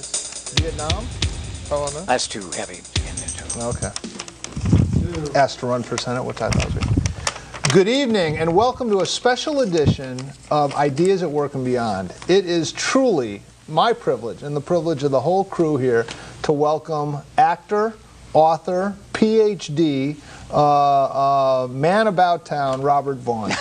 Vietnam? That's too heavy. Okay. Asked to run for Senate, which I thought was good. Good evening, and welcome to a special edition of Ideas at Work and Beyond. It is truly my privilege, and the privilege of the whole crew here, to welcome actor, author, PhD, man about town, Robert Vaughn.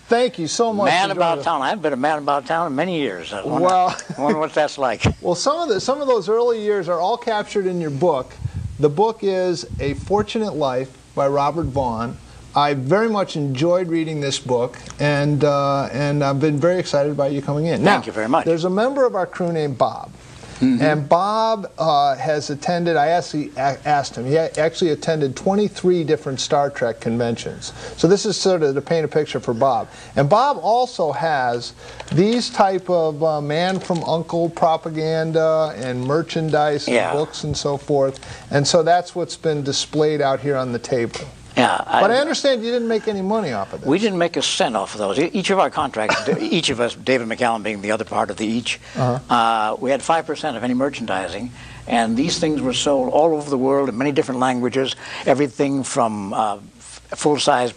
Thank you so much. Man about town. I haven't been a man about town in many years. I wonder what that's like. Well, some of those early years are all captured in your book. The book is A Fortunate Life by Robert Vaughn. I very much enjoyed reading this book, and I've been very excited about you coming in. Thank you very much. There's a member of our crew named Bob. Mm-hmm. And Bob has attended, I actually asked him, he actually attended 23 different Star Trek conventions. So this is sort of to paint a picture for Bob. And Bob also has these type of man from Uncle propaganda and merchandise and books and so forth. And so that's what's been displayed out here on the table. Yeah, but I understand you didn't make any money off of this. We didn't make a cent off of those. Each of our contracts, each of us, David McCallum being the other part of the each, we had 5% of any merchandising. And these things were sold all over the world in many different languages, everything from full-size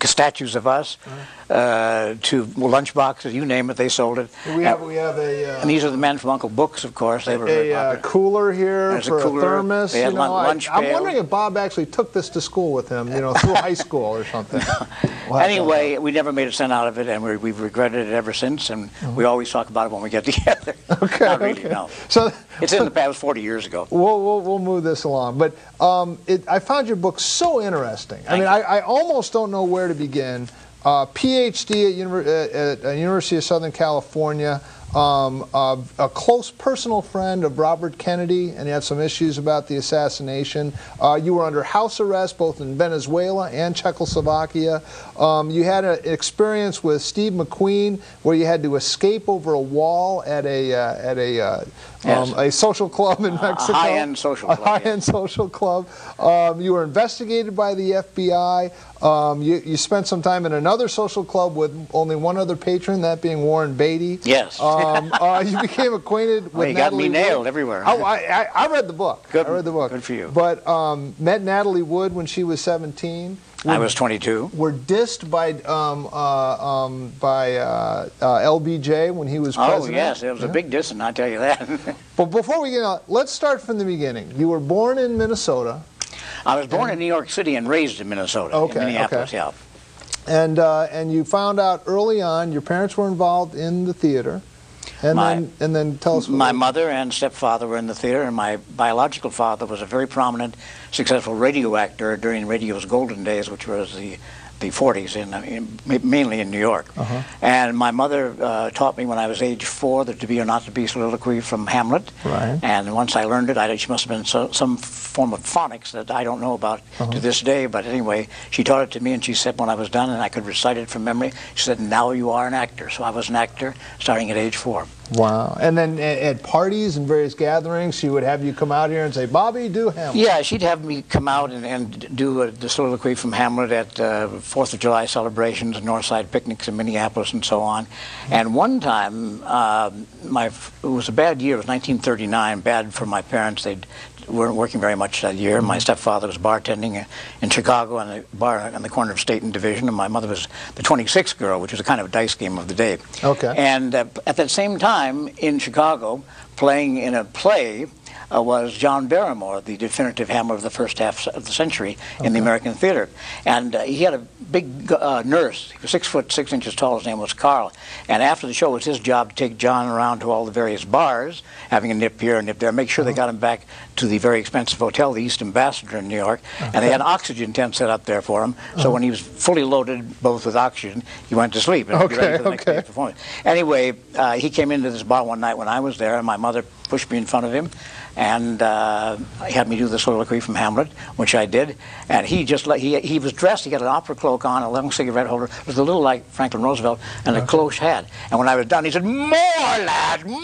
statues of us to lunchboxes, you name it, they sold it. We have a and these are the Men from Uncle books, of course. They were a cooler here. There's for a cooler. Thermos. They had lunch I'm wondering if Bob actually took this to school with him, through high school or something. Anyway, we never made a cent out of it, and we've regretted it ever since, and we always talk about it when we get together. Okay. Not really, no. So it's in the past 40 years ago. We'll move this along, but I found your book so interesting. I almost don't know where to begin. PhD at University of Southern California, a close personal friend of Robert Kennedy, and he had some issues about the assassination. You were under house arrest both in Venezuela and Czechoslovakia. You had an experience with Steve McQueen where you had to escape over a wall at a social club in Mexico. A high-end social club. A high-end social club. You were investigated by the FBI. You spent some time in another social club with only one other patron, that being Warren Beatty. Yes. You became acquainted with you Natalie got me nailed Wood. everywhere. Oh, I read the book. Good. I read the book. Good for you. But met Natalie Wood when she was 17. I was 22. Were dissed by LBJ when he was president. Oh, yes. It was a big dissing, I'll tell you that. But before we get on, let's start from the beginning. You were born in Minnesota. I was born in New York City and raised in Minnesota, in Minneapolis, yeah. And you found out early on your parents were involved in the theater. And then tell us. My mother and stepfather were in the theater, and my biological father was a very prominent, successful radio actor during radio's golden days, which was the 40s, mainly in New York. And my mother taught me when I was age 4 the to be or not to be soliloquy from Hamlet. Right. And once I learned it, she must have been some form of phonics that I don't know about to this day. But anyway, she taught it to me, and she said when I was done and I could recite it from memory, she said, "Now you are an actor." So I was an actor starting at age 4. Wow. And then at parties and various gatherings, she would have you come out here and say, "Bobby, do Hamlet." Yeah, she'd have me come out and do the soliloquy from Hamlet at 4th of July celebrations, Northside picnics in Minneapolis, and so on. And one time, it was a bad year. It was 1939, bad for my parents. They weren't working very much that year. My stepfather was bartending in Chicago on the bar on the corner of State and Division, and my mother was the 26th girl, which was a kind of a dice game of the day. Okay. And at that same time in Chicago, playing in a play, was John Barrymore, the definitive Hamlet of the first half of the century in the American theater. And he had a big nurse. He was 6 foot 6 inches tall. His name was Carl. And after the show, it was his job to take John around to all the various bars, having a nip here and nip there, make sure they got him back to the very expensive hotel, the East Ambassador in New York. And they had an oxygen tent set up there for him. So when he was fully loaded, both with oxygen, he went to sleep and be ready for the next day's performance. Anyway, he came into this bar one night when I was there, and my mother pushed me in front of him. and he had me do the soliloquy from Hamlet, which I did. And he just he was dressed. He had an opera cloak on, a long cigarette holder, with a little like Franklin Roosevelt, and a cloche hat. And when I was done, he said, "More, lad, more!"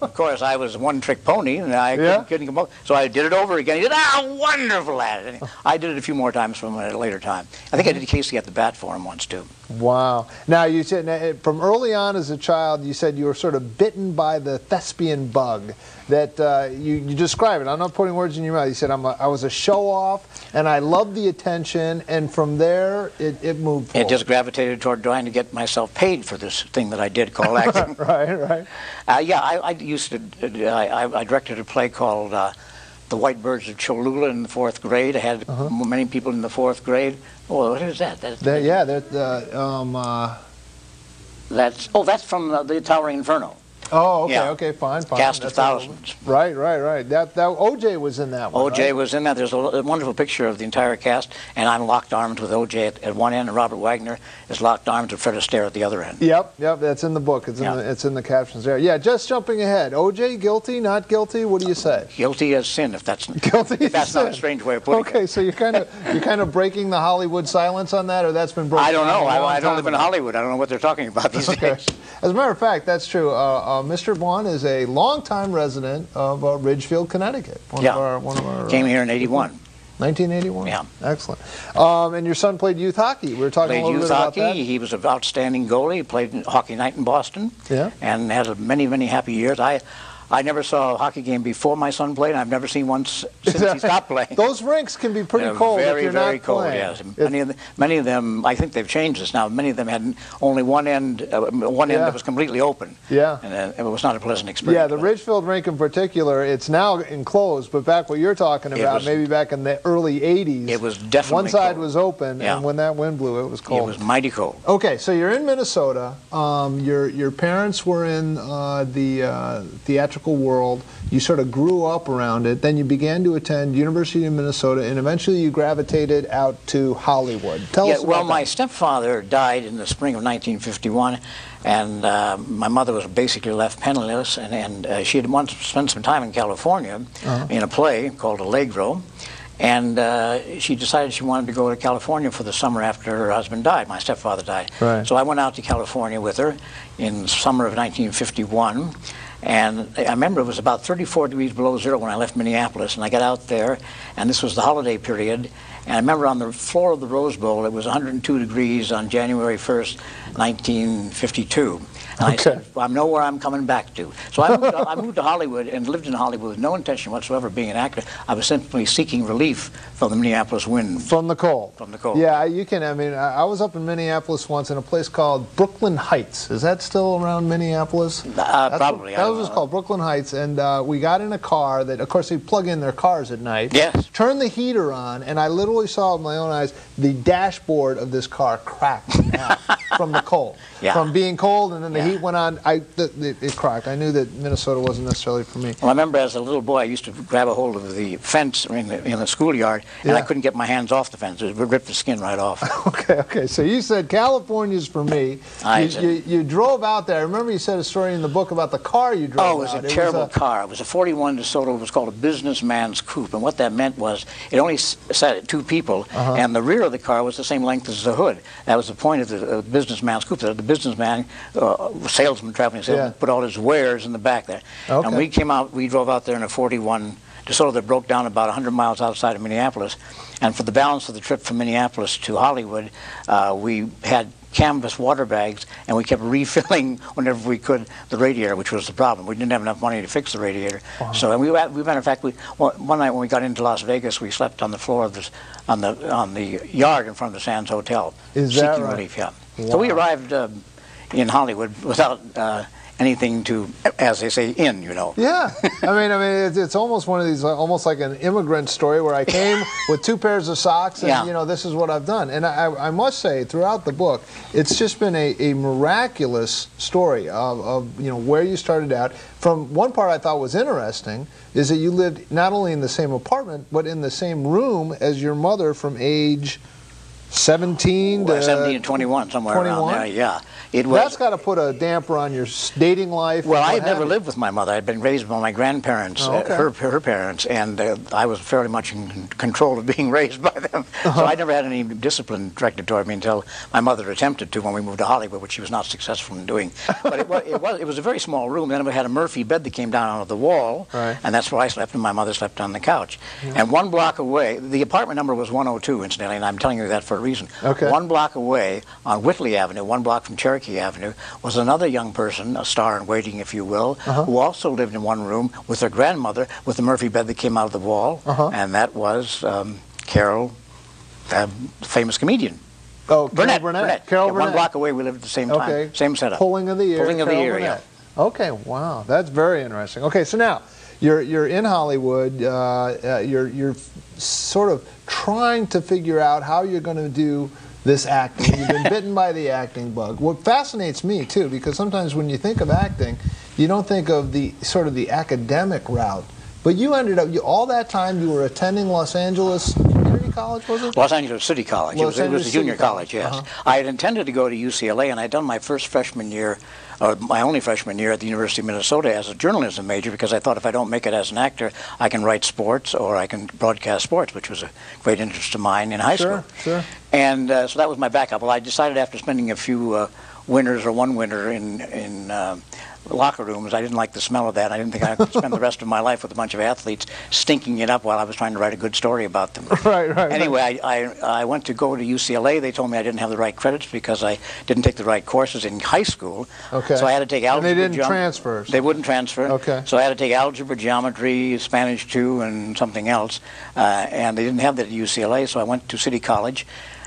Of course, I was a one-trick pony, and I couldn't come up. So I did it over again. He said, "Ah, wonderful, lad!" And I did it a few more times from a later time. I think I did Casey at the Bat for him once too. Wow. Now, you said from early on as a child, you said you were sort of bitten by the thespian bug. That you describe it. I'm not putting words in your mouth. You said I was a show-off, and I loved the attention, and from there it moved forward. It just gravitated toward trying to get myself paid for this thing that I did called acting. Right. Yeah, I used to. I directed a play called The White Birds of Cholula in the 4th grade. I had many people in the 4th grade. Oh, what is that? That's from the Towering Inferno. Oh, okay, yeah. Okay, fine. Cast of thousands. Right. That O.J. was in that one. O.J. was in that. There's a wonderful picture of the entire cast, and I'm locked arms with O.J. at one end, and Robert Wagner is locked arms with Fred Astaire at the other end. Yep. That's in the book. It's in the captions there. Yeah, just jumping ahead. O.J. guilty, not guilty? What do you say? Guilty as sin, if that's guilty. If that's not a strange way of putting it. Okay, so you're kind of breaking the Hollywood silence on that, or that's been broken? I don't know. I don't live in Hollywood. I don't know what they're talking about these days. As a matter of fact, that's true. Mr. Vaughn is a longtime resident of Ridgefield, Connecticut. One of our came here in '81. 1981. Yeah. Excellent. And your son played youth hockey. We were talking a little bit about that. Played youth hockey. He was an outstanding goalie. He played Hockey Night in Boston. Yeah. And had many, many happy years. I never saw a hockey game before my son played, and I've never seen one since he stopped playing. Those rinks can be pretty cold if you're very not cold, playing. Yes. Many of them, I think they've changed this now. Many of them had only one end that was completely open. Yeah. And it was not a pleasant experience. Yeah, the Ridgefield rink in particular, it's now enclosed, but back what you're talking about, maybe back in the early 80s. It was definitely one side cold. Was open, and when that wind blew, it was cold. It was mighty cold. Okay, so you're in Minnesota. Your parents were in the theatrical world. You sort of grew up around it. Then you began to attend University of Minnesota, and eventually you gravitated out to Hollywood. Tell us about that. My stepfather died in the spring of 1951, and my mother was basically left penniless, and she had once spent some time in California in a play called Allegro. And she decided she wanted to go to California for the summer after her husband died. My stepfather died. Right. So I went out to California with her in the summer of 1951. And I remember it was about 34 degrees below zero when I left Minneapolis. And I got out there, and this was the holiday period. And I remember on the floor of the Rose Bowl, it was 102 degrees on January 1st, 1952. And I said, well, I know where I'm coming back to. So I moved to Hollywood and lived in Hollywood with no intention whatsoever of being an actor. I was simply seeking relief from the Minneapolis wind. From the cold. From the cold. Yeah, you can. I mean, I was up in Minneapolis once in a place called Brooklyn Heights. Is that still around Minneapolis? Probably. That was called Brooklyn Heights, and we got in a car that, of course, they plug in their cars at night. Yes. Turned the heater on, and I literally saw with my own eyes the dashboard of this car crack in half from the cold. Yeah. From being cold, and then the heat went on. It cracked. I knew that Minnesota wasn't necessarily for me. Well, I remember as a little boy, I used to grab a hold of the fence in the schoolyard, and I couldn't get my hands off the fence. It would rip the skin right off. Okay. So you said California's for me. You drove out there. I remember you said a story in the book about the car you drove out. Oh, it was a terrible car. It was a 41 DeSoto. It was called a businessman's coupe, and what that meant was it only sat 2 people, and the rear of the car was the same length as the hood. That was the point of the businessman's coupe. The businessman, traveling salesman, put all his wares in the back there. Okay. And we drove out there in a 41 DeSoto that broke down about 100 miles outside of Minneapolis. And for the balance of the trip from Minneapolis to Hollywood, we had canvas water bags, and we kept refilling whenever we could the radiator, which was the problem. We didn't have enough money to fix the radiator. So, and matter of fact, one night when we got into Las Vegas, we slept on the floor of on the yard in front of the Sands Hotel, seeking relief. Yeah. Wow. So we arrived in Hollywood without anything to, as they say, you know. Yeah, I mean, it's almost one of these, almost like an immigrant story where I came with 2 pairs of socks, and you know, this is what I've done. And I must say, throughout the book, it's just been a miraculous story of you know, where you started out. From one part I thought was interesting is that you lived not only in the same apartment but in the same room as your mother from age 17 to 17 to 21, somewhere 21? around there. Yeah, it was. That's got to put a damper on your dating life. Well, I had never lived with my mother. I'd been raised by my grandparents, Oh, okay. her parents, and I was fairly much in control of being raised by them. So I never had any discipline directed toward me until my mother attempted to when we moved to Hollywood, which she was not successful in doing. But it was a very small room. Then we had a Murphy bed that came down out of the wall, right. and that's where I slept, and my mother slept on the couch. Yeah. And 1 block away, the apartment number was 102, incidentally, and I'm telling you that for a reason. Okay. 1 block away on Whitley Avenue, 1 block from Cherokee Avenue, was another young person, a star in waiting, if you will, who also lived in one room with her grandmother with the Murphy bed that came out of the wall, and that was Carol, the famous comedian. Oh, Burnett. Carol Burnett. 1 block away, we lived at the same time, same setup. Pulling of the ear. Pulling of the ear, yeah. Okay, wow, that's very interesting. Okay, so now you're in Hollywood. You're sort of trying to figure out how you're going to do this acting. You've been bitten by the acting bug. What fascinates me too, because sometimes when you think of acting, you don't think of the sort of the academic route. But you ended up, all that time you were attending Los Angeles Community College, was it? Los Angeles City College. It was a junior college, yes. I had intended to go to UCLA, and I had done my first freshman year, or my only freshman year at the University of Minnesota as a journalism major, because I thought if I don't make it as an actor, I can write sports or I can broadcast sports, which was a great interest of mine in high school. Sure. And so that was my backup. Well, I decided after spending a few winters or one winter in locker rooms, I didn't like the smell of that. I didn't think I could spend the rest of my life with a bunch of athletes stinking it up while I was trying to write a good story about them. Right. Anyway, I went to go to UCLA. They told me I didn't have the right credits because I didn't take the right courses in high school. Okay. So I had to take algebra. And they didn't transfer. They wouldn't transfer. Okay. So I had to take algebra, geometry, Spanish 2, and something else. And they didn't have that at UCLA, so I went to City College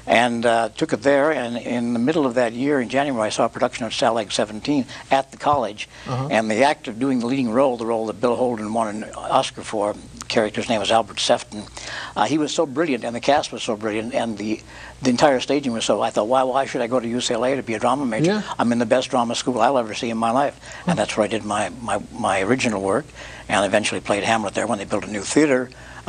and took it there, and in the middle of that year, in January, I saw a production of Stalag 17 at the college, and the actor doing the leading role, the role that Bill Holden won an Oscar for, the character's name was Albert Sefton. He was so brilliant, and the cast was so brilliant, and the entire staging was so, I thought, why should I go to UCLA to be a drama major? Yeah. I'm in the best drama school I'll ever see in my life, and that's where I did my original work, and eventually played Hamlet there when they built a new theater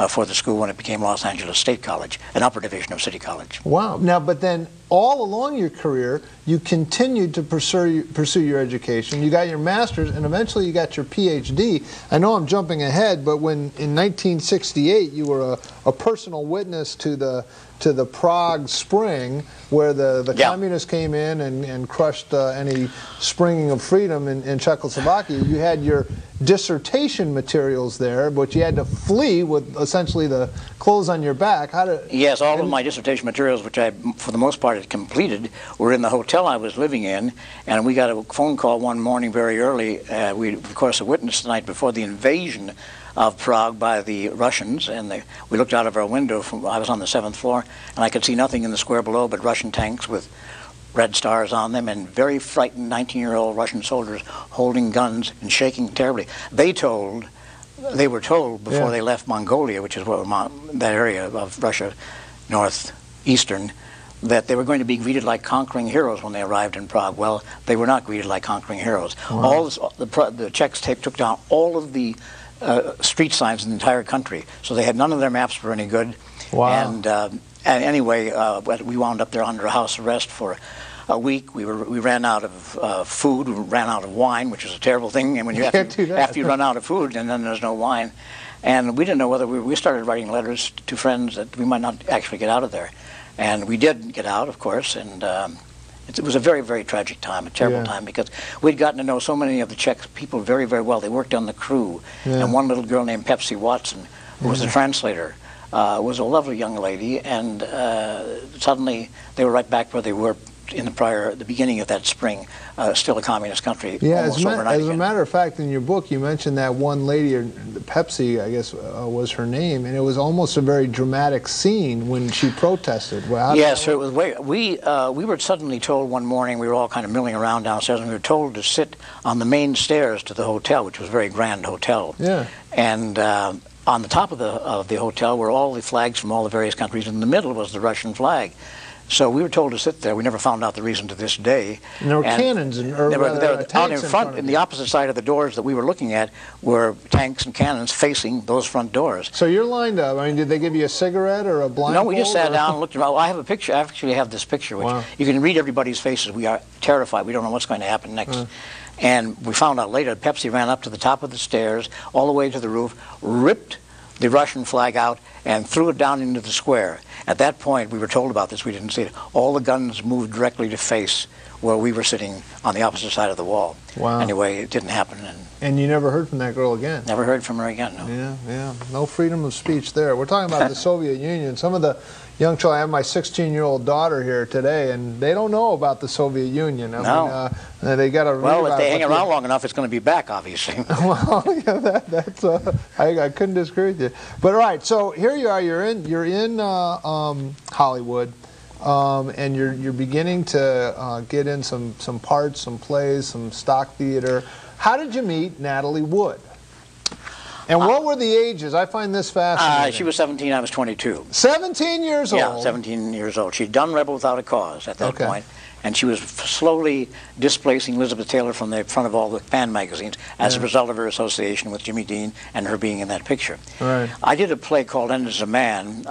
for the school when it became Los Angeles State College, an upper division of City College. Wow. Now, but then all along your career, you continued to pursue your education. You got your master's, and eventually you got your PhD. I know I'm jumping ahead, but when in 1968 you were a personal witness to the Prague Spring, where the communists came in and crushed any springing of freedom in Czechoslovakia. You had your dissertation materials there, but you had to flee with essentially the clothes on your back. Yes, all of my dissertation materials, which I, for the most part, had completed, were in the hotel I was living in, and we got a phone call one morning very early. We, of course, witnessed the night before the invasion of Prague by the Russians, and we looked out of our window. I was on the 7th floor, and I could see nothing in the square below but Russian tanks with red stars on them, and very frightened 19-year-old Russian soldiers holding guns and shaking terribly. They were told before they left Mongolia, which is that area of Russia, northeastern, that they were going to be greeted like conquering heroes when they arrived in Prague. Well, they were not greeted like conquering heroes. Wow. The Czechs took down all of the street signs in the entire country, so they had none of their maps for any good. Wow. And anyway, we wound up there under house arrest for a week. We ran out of food. We ran out of wine, which is a terrible thing. And when after you run out of food, and then there's no wine, and we didn't know whether we started writing letters to friends that we might not actually get out of there, and we did get out, of course, and. It was a very, very tragic time, a terrible time, because we'd gotten to know so many of the Czech people very, very well. They worked on the crew, and one little girl named Pepsi Watson, who was the translator, was a lovely young lady, and suddenly they were right back where they were in the beginning of that spring, still a communist country. Yeah, almost as a matter of fact, in your book, you mentioned that one lady, or Pepsi, I guess was her name, and it was almost a very dramatic scene when she protested. Well, yes, it was. We were suddenly told one morning, we were all kind of milling around downstairs, and we were told to sit on the main stairs to the hotel, which was a very grand hotel. Yeah. And on the top of the hotel were all the flags from all the various countries. In the middle was the Russian flag. So we were told to sit there. We never found out the reason to this day. And there were cannons, or they were out in front, in the opposite side of the doors that we were looking at, were tanks and cannons facing those front doors. So you're lined up. I mean, did they give you a cigarette or a blindfold? No, we just sat down and looked around. Well, I have a picture. I actually have this picture, which you can read everybody's faces. We are terrified. We don't know what's going to happen next. And we found out later Pepsi ran up to the top of the stairs, all the way to the roof, ripped the Russian flag out, and threw it down into the square. At that point, we were told about this, we didn't see it, all the guns moved directly to face where we were sitting on the opposite side of the wall. Wow. Anyway, it didn't happen. And you never heard from that girl again? Never heard from her again, no. Yeah. No freedom of speech there. We're talking about the Soviet Union. Some of the young children, I have my 16-year-old daughter here today, and they don't know about the Soviet Union. I mean, they got to. Well, if they hang around long enough, it's going to be back, obviously. Well, yeah, that's. I couldn't disagree with you. But all right, so here you are. You're in Hollywood, and you're beginning to get in some parts, some plays, some stock theater. How did you meet Natalie Wood? And what were the ages? I find this fascinating. She was 17, I was 22. 17 years old? Yeah, 17 years old. She'd done Rebel Without a Cause at that point, and she was slowly displacing Elizabeth Taylor from the front of all the fan magazines as a result of her association with Jimmy Dean and her being in that picture. Right. I did a play called End as a Man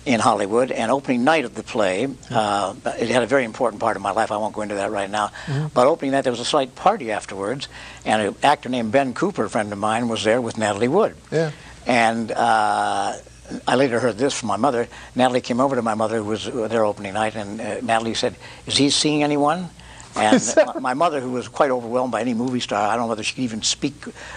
in Hollywood, and opening night of the play, it had a very important part of my life. I won't go into that right now. But opening night, there was a slight party afterwards, and an actor named Ben Cooper, a friend of mine, was there with Natalie Wood. Yeah. And I later heard this from my mother. Natalie came over to my mother, who was there opening night, and Natalie said, "Is he seeing anyone?" And my mother, who was quite overwhelmed by any movie star, I don't know whether she could even speak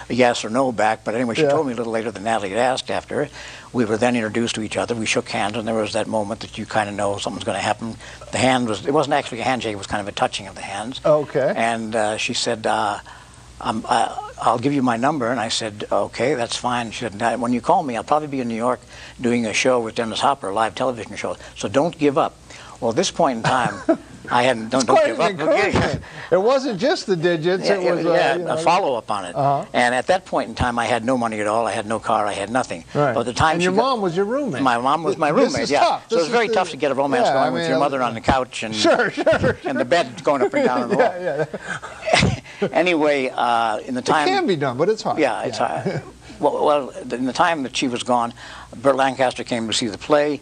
a yes or no back, but anyway, she told me a little later that Natalie had asked after. We were then introduced to each other. We shook hands, and there was that moment that you kind of know something's going to happen. The hand was, it wasn't actually a handshake, it was kind of a touching of the hands. Okay. And she said, I'll give you my number. And I said, okay, that's fine. She said, when you call me, I'll probably be in New York doing a show with Dennis Hopper, a live television show, so don't give up. Well, at this point in time, I hadn't, don't give up. It wasn't just the digits, it was a follow-up on it. And at that point in time, I had no money at all. I had no car. I had nothing. Right. But the time and your mom was your roommate. My mom was my roommate, tough. So it was very tough to get a romance going with your mother on the couch and and the bed going up and down and all. Anyway, in the time... It can be done, but it's hard. Yeah, it's hard. Well, in the time that she was gone, Burt Lancaster came to see the play.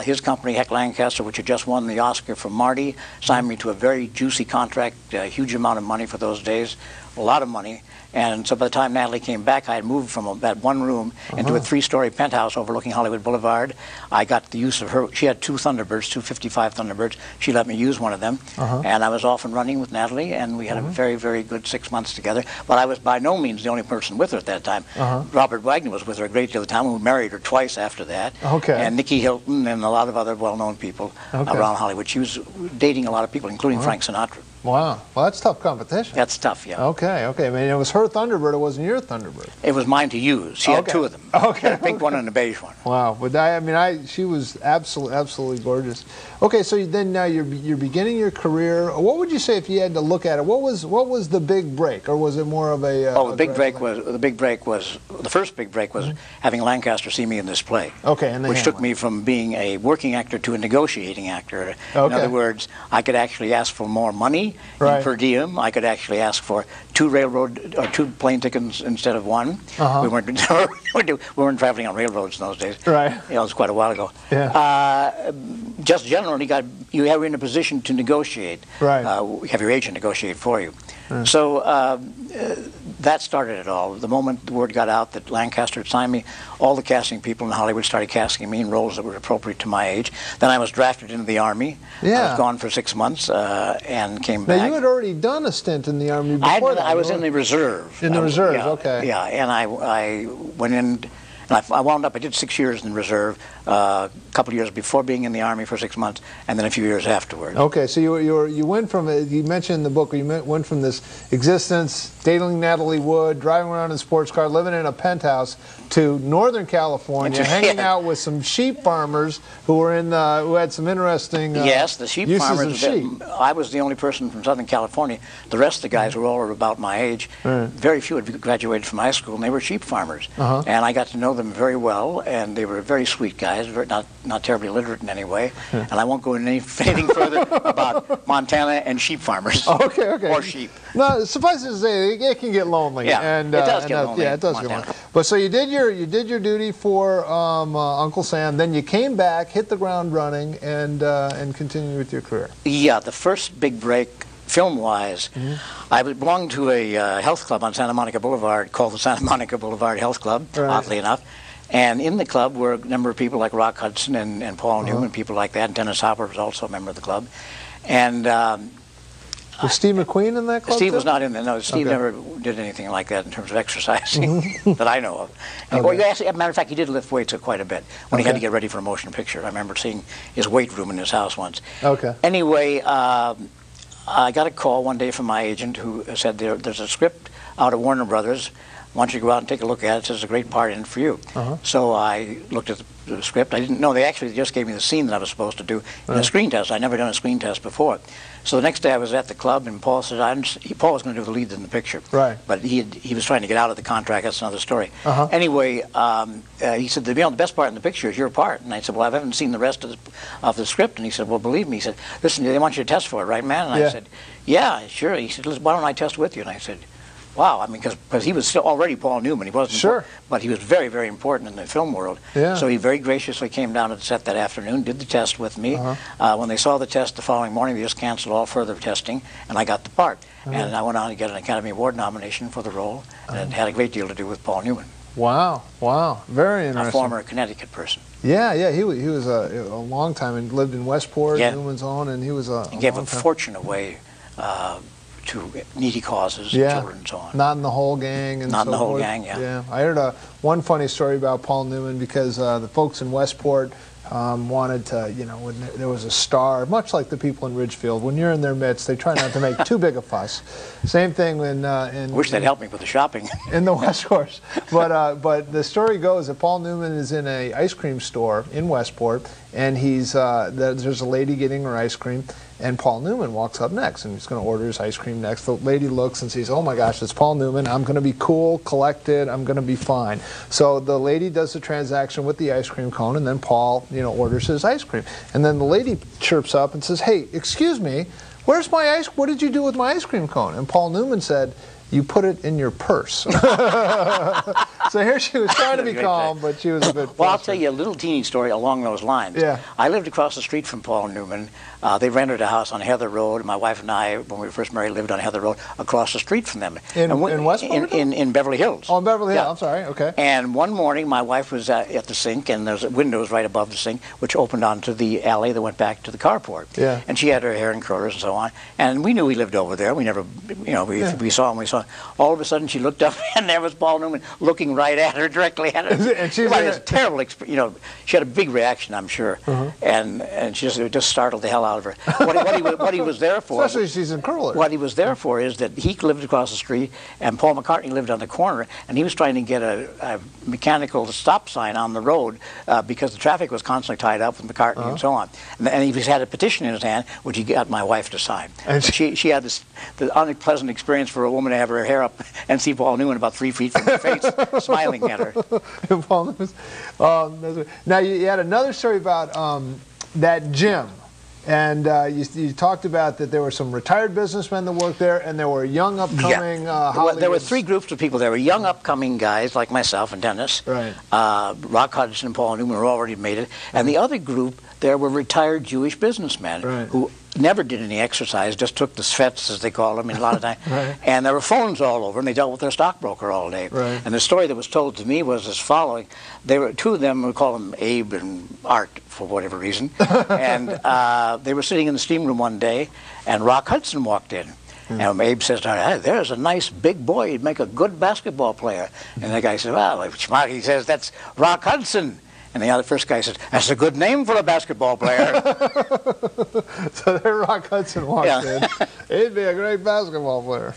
His company, Heck Lancaster, which had just won the Oscar for Marty, signed me to a very juicy contract, a huge amount of money for those days, a lot of money. And so by the time Natalie came back, I had moved from that one room into a 3-story penthouse overlooking Hollywood Boulevard. I got the use of her. She had 2 Thunderbirds, 2 55 Thunderbirds. She let me use one of them. And I was off and running with Natalie, and we had a very, very good 6 months together. But I was by no means the only person with her at that time. Robert Wagner was with her a great deal of the time. We married her twice after that. And Nikki Hilton and a lot of other well-known people around Hollywood. She was dating a lot of people, including Frank Sinatra. Wow. Well, that's tough competition. That's tough, yeah. Okay. I mean, it was her Thunderbird, it wasn't your Thunderbird. It was mine to use. She had 2 of them. A pink one and a beige one. Wow. But she was absolutely gorgeous. Okay, so then now you're beginning your career. What would you say if you had to look at it? What was the big break, or was it more of a? The first big break was having Lancaster see me in this play. Okay, and which took me from being a working actor to a negotiating actor. In other words, I could actually ask for more money per diem. I could actually ask for 2 plane tickets instead of 1. We weren't traveling on railroads in those days. Right. It was quite a while ago. Yeah. Just generally, you are in a position to negotiate. Right. Have your agent negotiate for you. So that started it all. The moment the word got out that Lancaster had signed me, all the casting people in Hollywood started casting me in roles that were appropriate to my age. Then I was drafted into the Army. Yeah. I was gone for 6 months and came back. Now, you had already done a stint in the Army before that. I was in the reserve. In the reserves, okay. Yeah, and I went in. I wound up, I did 6 years in reserve, a couple of years before being in the Army for 6 months, and then a few years afterward. Okay, so you went from, you mentioned in the book, you went from this existence, dating Natalie Wood, driving around in a sports car, living in a penthouse, to Northern California, hanging out with some sheep farmers who had some interesting yes, the sheep uses farmers. Of sheep. I was the only person from Southern California. The rest of the guys were all about my age. Very few had graduated from high school, and they were sheep farmers. And I got to know them them very well, and they were very sweet guys, not terribly illiterate in any way. And I won't go into anything further about Montana and sheep farmers. Okay. Or sheep. No, suffice it to say, it can get lonely. Yeah, and, it does get lonely. Yeah, it does get lonely. But so you did your duty for Uncle Sam. Then you came back, hit the ground running, and continued with your career. Yeah, the first big break, film-wise, I belonged to a health club on Santa Monica Boulevard called the Santa Monica Boulevard Health Club, oddly enough. And in the club were a number of people like Rock Hudson and Paul Newman, people like that. And Dennis Hopper was also a member of the club. And was Steve McQueen in that club? Steve too? was not in there. No, Steve never did anything like that in terms of exercising that I know of. And, well, as a matter of fact, he did lift weights quite a bit when he had to get ready for a motion picture. I remember seeing his weight room in his house once. Anyway, I got a call one day from my agent who said, there's a script out of Warner Brothers. Why don't you go out and take a look at it? There's a great part in it for you. So I looked at the script. I didn't know. They actually just gave me the scene that I was supposed to do in a screen test. I'd never done a screen test before. So the next day I was at the club, and Paul said, Paul was going to do the lead in the picture. But he was trying to get out of the contract. That's another story. Anyway, he said, the best part in the picture is your part. And I said, well, I haven't seen the rest of the script. And he said, well, believe me. He said, listen, they want you to test for it, right, man? And I said, yeah, sure. He said, listen, why don't I test with you? And I said, wow, I mean, because he was still already Paul Newman. He wasn't, but he was very, very important in the film world. So he very graciously came down to the set that afternoon, did the test with me. When they saw the test the following morning, they just canceled all further testing, and I got the part. And I went on to get an Academy Award nomination for the role, and it had a great deal to do with Paul Newman. Wow, very interesting. A former Connecticut person. Yeah, he was a long time and lived in Westport, Newman's Own, and he was and gave a fortune away to needy causes, children and so on. Not in the whole gang and Not in the whole forth. gang, Yeah, I heard one funny story about Paul Newman because the folks in Westport wanted to, when there was a star, much like the people in Ridgefield, when you're in their midst, they try not to make too big a fuss. Same thing when... Wish they'd help me with the shopping. In the West Course. But the story goes that Paul Newman is in an ice cream store in Westport, and there's a lady getting her ice cream, and Paul Newman walks up next, and he's going to order his ice cream next. The lady looks and sees, oh my gosh, it's Paul Newman. I'm going to be cool, collected. I'm going to be fine. So the lady does the transaction with the ice cream cone, and then Paul, orders his ice cream. And then the lady chirps up and says, hey, excuse me, where's my ice? What did you do with my ice cream cone? And Paul Newman said, you put it in your purse. So here she was trying to be calm, but she was a bit frustrated. Well, I'll tell you a little teeny story along those lines. I lived across the street from Paul Newman. They rented a house on Heather Road. My wife and I, when we were first married, lived on Heather Road across the street from them. In Westport? In Beverly Hills. Oh, in Beverly Hills. I'm sorry. Okay. And one morning, my wife was at the sink, and there's windows right above the sink, which opened onto the alley that went back to the carport. And she had her hair in curlers and so on. And we knew he lived over there. We never, we saw him. All of a sudden, she looked up, and there was Paul Newman looking right at her, directly at her. And she's it was a terrible, she had a big reaction, I'm sure. And she just startled the hell out of her. What he was there for, especially she's in curlers. What he was there for is that he lived across the street, and Paul McCartney lived on the corner, and he was trying to get a mechanical stop sign on the road because the traffic was constantly tied up with McCartney and so on. And he had a petition in his hand, which he got my wife to sign. And she had the unpleasant experience for a woman to have her hair up and see Paul Newman about 3 feet from her face, smiling at her. Now you had another story about that gym. And you talked about that there were some retired businessmen that worked there, and there were young, upcoming there were 3 groups of people. There were young, upcoming guys like myself and Dennis. Rock Hudson and Paul Newman were already made it. And the other group, there were retired Jewish businessmen who never did any exercise, just took the svets, as they call them, a lot of time. And there were phones all over, and they dealt with their stockbroker all day. And the story that was told to me was as following. There were 2 of them, we call them Abe and Art, for whatever reason. And they were sitting in the steam room one day, and Rock Hudson walked in. And Abe says, hey, there's a nice big boy. He'd make a good basketball player. And the guy said, well, he says, that's Rock Hudson. And the first guy says, that's a good name for a basketball player. So there Rock Hudson walked in. He'd be a great basketball player.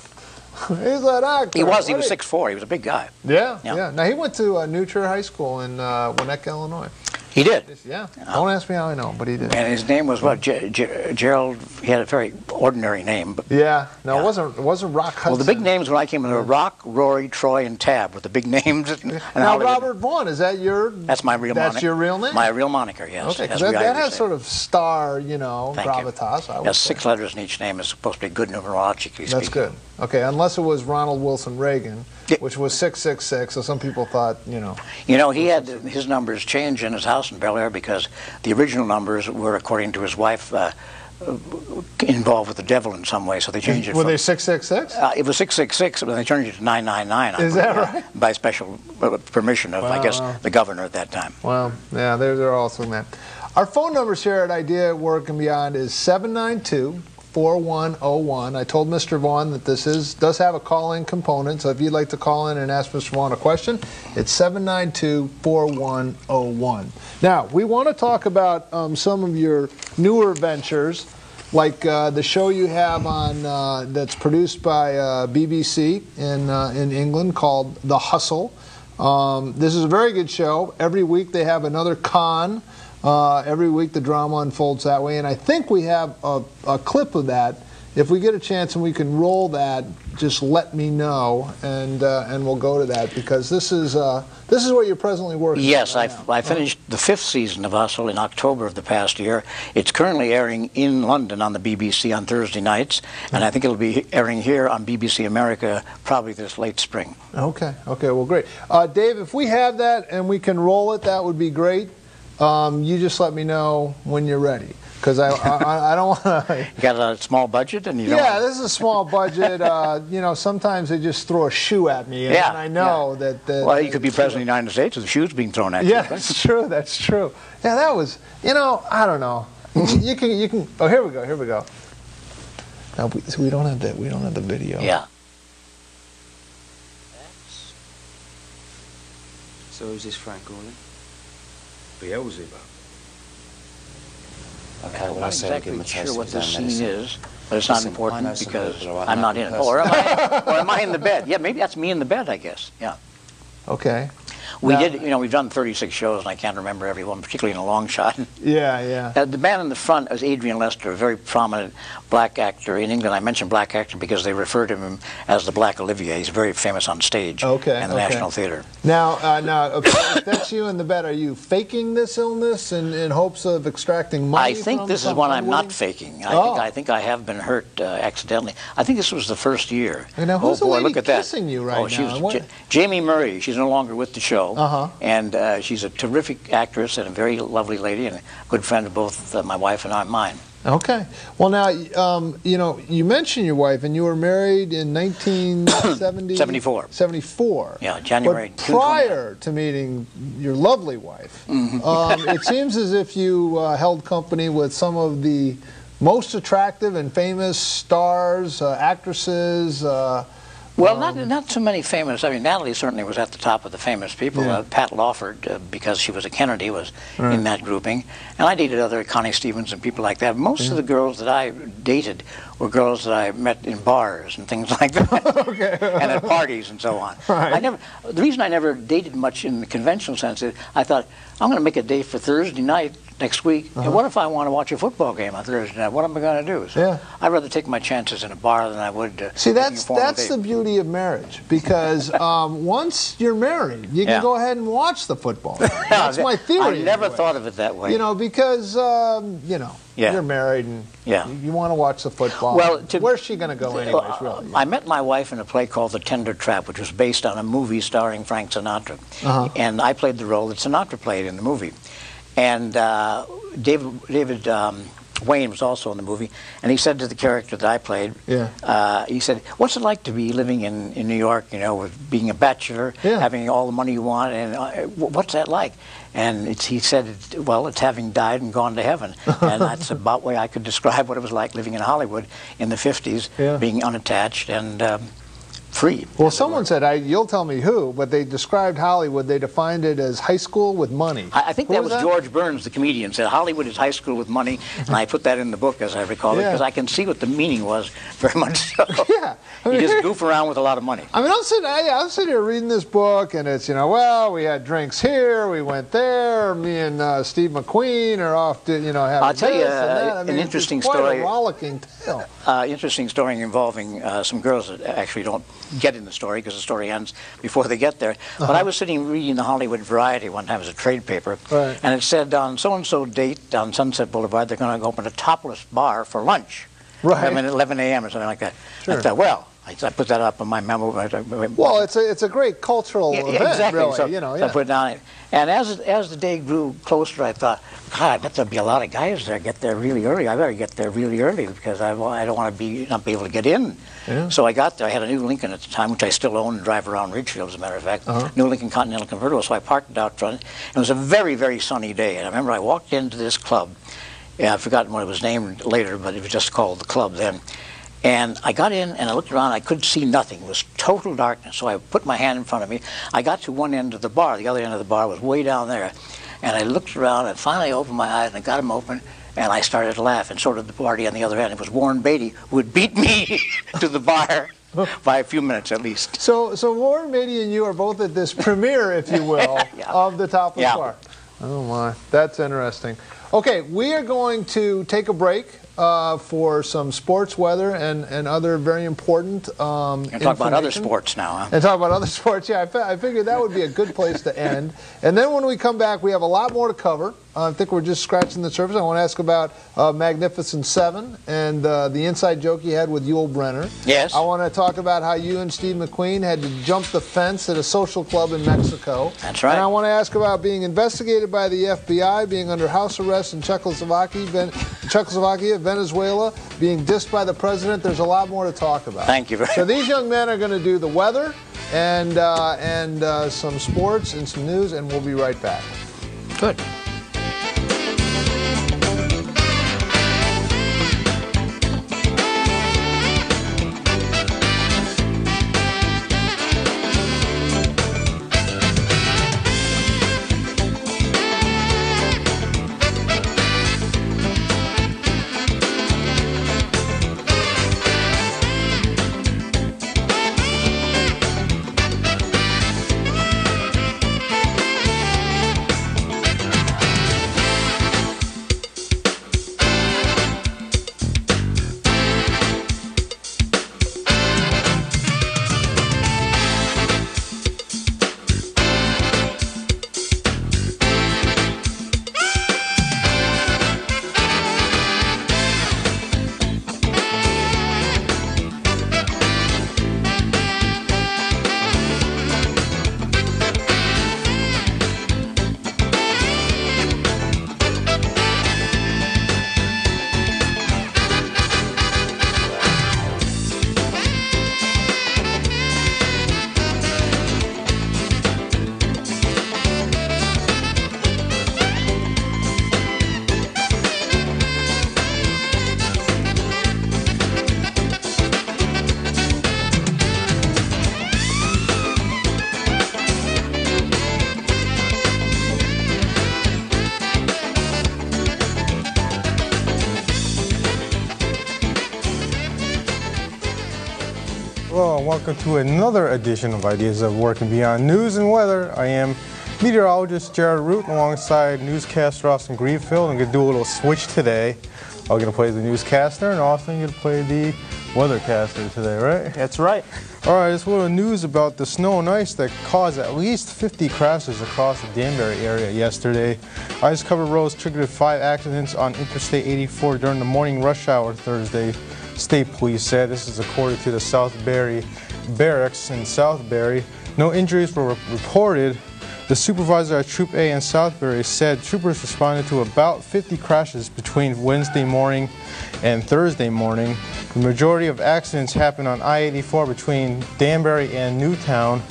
He's an actor. He was 6'4". He was a big guy. Yeah. Now he went to New Trier High School in Winnetka, Illinois. He did. Yeah. Don't ask me how I know, but he did. And his name was what? Gerald. He had a very ordinary name. But yeah. No, it wasn't Rock Hudson. Well, the big names when I came in were Rock, Rory, Troy, and Tab, with the big names. And now, Robert Vaughn, is that your? That's my real moniker. That's your real name? My real moniker, yes. Okay, because that has sort of star, gravitas. Yes, 6 letters in each name is supposed to be good numerologically speaking. That's good. Okay, unless it was Ronald Wilson Reagan, which was 666, so some people thought, he had his numbers changed in his house in Bel Air because the original numbers were, according to his wife, involved with the devil in some way, so they changed it. Were they 666? It was 666, but they changed it to 999. Is that right? By special permission of, I guess, the governor at that time. Well, yeah, they're also that. Our phone numbers here at Idea at Work and Beyond is 792-4101. I told Mr. Vaughn that this does have a call-in component, so if you'd like to call in and ask Mr. Vaughn a question, it's 792-4101. Now, we want to talk about some of your newer ventures, like the show you have on that's produced by BBC in England called The Hustle. This is a very good show. Every week they have another con. Every week the drama unfolds that way, and I think we have a clip of that. If we get a chance and we can roll that, just let me know, and we'll go to that, because this is what you're presently working on. Yes, I finished the 5th season of Hustle in October of the past year. It's currently airing in London on the BBC on Thursday nights, and I think it'll be airing here on BBC America probably this late spring. Okay, well, great. Dave, if we have that and we can roll it, that would be great. You just let me know when you're ready, because I don't want to. You got a small budget, and you don't. Yeah, this is a small budget. Sometimes they just throw a shoe at me, and I know that. Well, you could be president of the United States with the shoes being thrown at you. Yeah, that's true. That's true. Yeah, that was. I don't know. You can. Oh, here we go. Now we don't have that. We don't have the video. Yeah. So who's this Frank Gordon? Beelzebub. Okay, well, I'm I say we give him a exactly taste sure what of this his scene medicine. is, but it's not Listen, important because people, right? I'm not in it. Or am I in the bed? Yeah, maybe that's me in the bed, I guess. Yeah. Okay. We've done 36 shows, and I can't remember every one, particularly in a long shot. Yeah. The man in the front is Adrian Lester, a very prominent black actor in England. I mentioned black actor because they refer to him as the Black Olivier. He's very famous on stage and the National Theatre. Now, if that's you in the bed, are you faking this illness in hopes of extracting money? I think this is one I'm not faking. I think I have been hurt accidentally. I think this was the first year. Now, who's the lady look at that. kissing you right now? She was Jamie Murray. She's no longer with the show. And she's a terrific actress and a very lovely lady and a good friend of both my wife and mine. Okay. Well, now, you mentioned your wife, and you were married in 1974. 74. Yeah, January. But prior to meeting your lovely wife, it seems as if you held company with some of the most attractive and famous stars, actresses. Well, not so many famous. I mean, Natalie certainly was at the top of the famous people. Yeah. Pat Lawford, because she was a Kennedy, was in that grouping. And I dated other Connie Stevens and people like that. Most of the girls that I dated were girls that I met in bars and things like that, and at parties and so on. Right. The reason I never dated much in the conventional sense is I thought, I'm going to make a date for Thursday night next week. And what if I want to watch a football game on Thursday night? What am I going to do? So I'd rather take my chances in a bar than I would. See, that's the beauty of marriage, because once you're married, you can go ahead and watch the football game. That's my theory. I never thought of it that way. Because you're married and you want to watch the football. Well, where's she going to go anyways? Really? I met my wife in a play called The Tender Trap, which was based on a movie starring Frank Sinatra, and I played the role that Sinatra played in the movie. And David Wayne was also in the movie, and he said to the character that I played, he said, "What's it like to be living in New York, with being a bachelor, having all the money you want, and what's that like?" And he said, "Well, it's having died and gone to heaven." And that's about the way I could describe what it was like living in Hollywood in the 50s, being unattached and free. Well, someone said, you'll tell me who, but they described Hollywood, they defined it as high school with money. I think that was George Burns, the comedian, said Hollywood is high school with money, and I put that in the book, as I recall it, because I can see what the meaning was, very much so. Yeah. You just goof around with a lot of money. I mean, I'm sitting here reading this book, and it's, well, we had drinks here, we went there, me and Steve McQueen are off to, having I'll tell you an interesting story. story. A rollicking tale. Interesting story involving some girls that actually don't get in the story because the story ends before they get there. But I was sitting reading the Hollywood Variety one time as a trade paper, and it said on so-and-so date on Sunset Boulevard they're going to open a topless bar for lunch. Right. 11 a.m. or something like that. Sure. I thought, well, I put that up on my memo. Well, it's a great cultural event, exactly. really. So, so I put it down. And as the day grew closer, I thought, God, I bet there'll be a lot of guys there get there really early. I better get there really early because I don't want to not be able to get in. Yeah. So I got there. I had a new Lincoln at the time, which I still own and drive around Ridgefield, as a matter of fact. New Lincoln Continental convertible. So I parked it out front. It was a very, very sunny day. And I remember I walked into this club. Yeah, I've forgotten what it was named later, but it was just called the club then. And I got in and I looked around, I could see nothing. It was total darkness. So I put my hand in front of me. I got to one end of the bar. The other end of the bar was way down there. And I looked around and finally opened my eyes and I got them open and I started to laugh. And so did the party on the other end. It was Warren Beatty who had beat me to the bar by a few minutes at least. So Warren Beatty and you are both at this premiere, if you will, of the topless bar. Oh my, that's interesting. Okay, we are going to take a break for some sports, weather, and other very important and talk about other sports now, huh? And talk about other sports, yeah. I figured that would be a good place to end. And then when we come back, we have a lot more to cover. I think we're just scratching the surface. I want to ask about Magnificent Seven and the inside joke you had with Yul Brynner. Yes. I want to talk about how you and Steve McQueen had to jump the fence at a social club in Mexico. That's right. And I want to ask about being investigated by the FBI, being under house arrest in Czechoslovakia, Venezuela, being dissed by the president. There's a lot more to talk about. Thank you very much. So these young men are going to do the weather and some sports and some news, and we'll be right back. Good. Hello and welcome to another edition of Ideas of Work and Beyond News and Weather. I am meteorologist Jared Root alongside newscaster Austin Greenfield. I'm going to do a little switch today. I'm going to play the newscaster and Austin going to play the weathercaster today, right? That's right. All right, this little news about the snow and ice that caused at least 50 crashes across the Danbury area yesterday. Ice-covered roads triggered 5 accidents on Interstate 84 during the morning rush hour Thursday, State Police said. This is according to the Southbury Barracks in Southbury. No injuries were reported. The supervisor at Troop A in Southbury said troopers responded to about 50 crashes between Wednesday morning and Thursday morning. The majority of accidents happened on I-84 between Danbury and Newtown,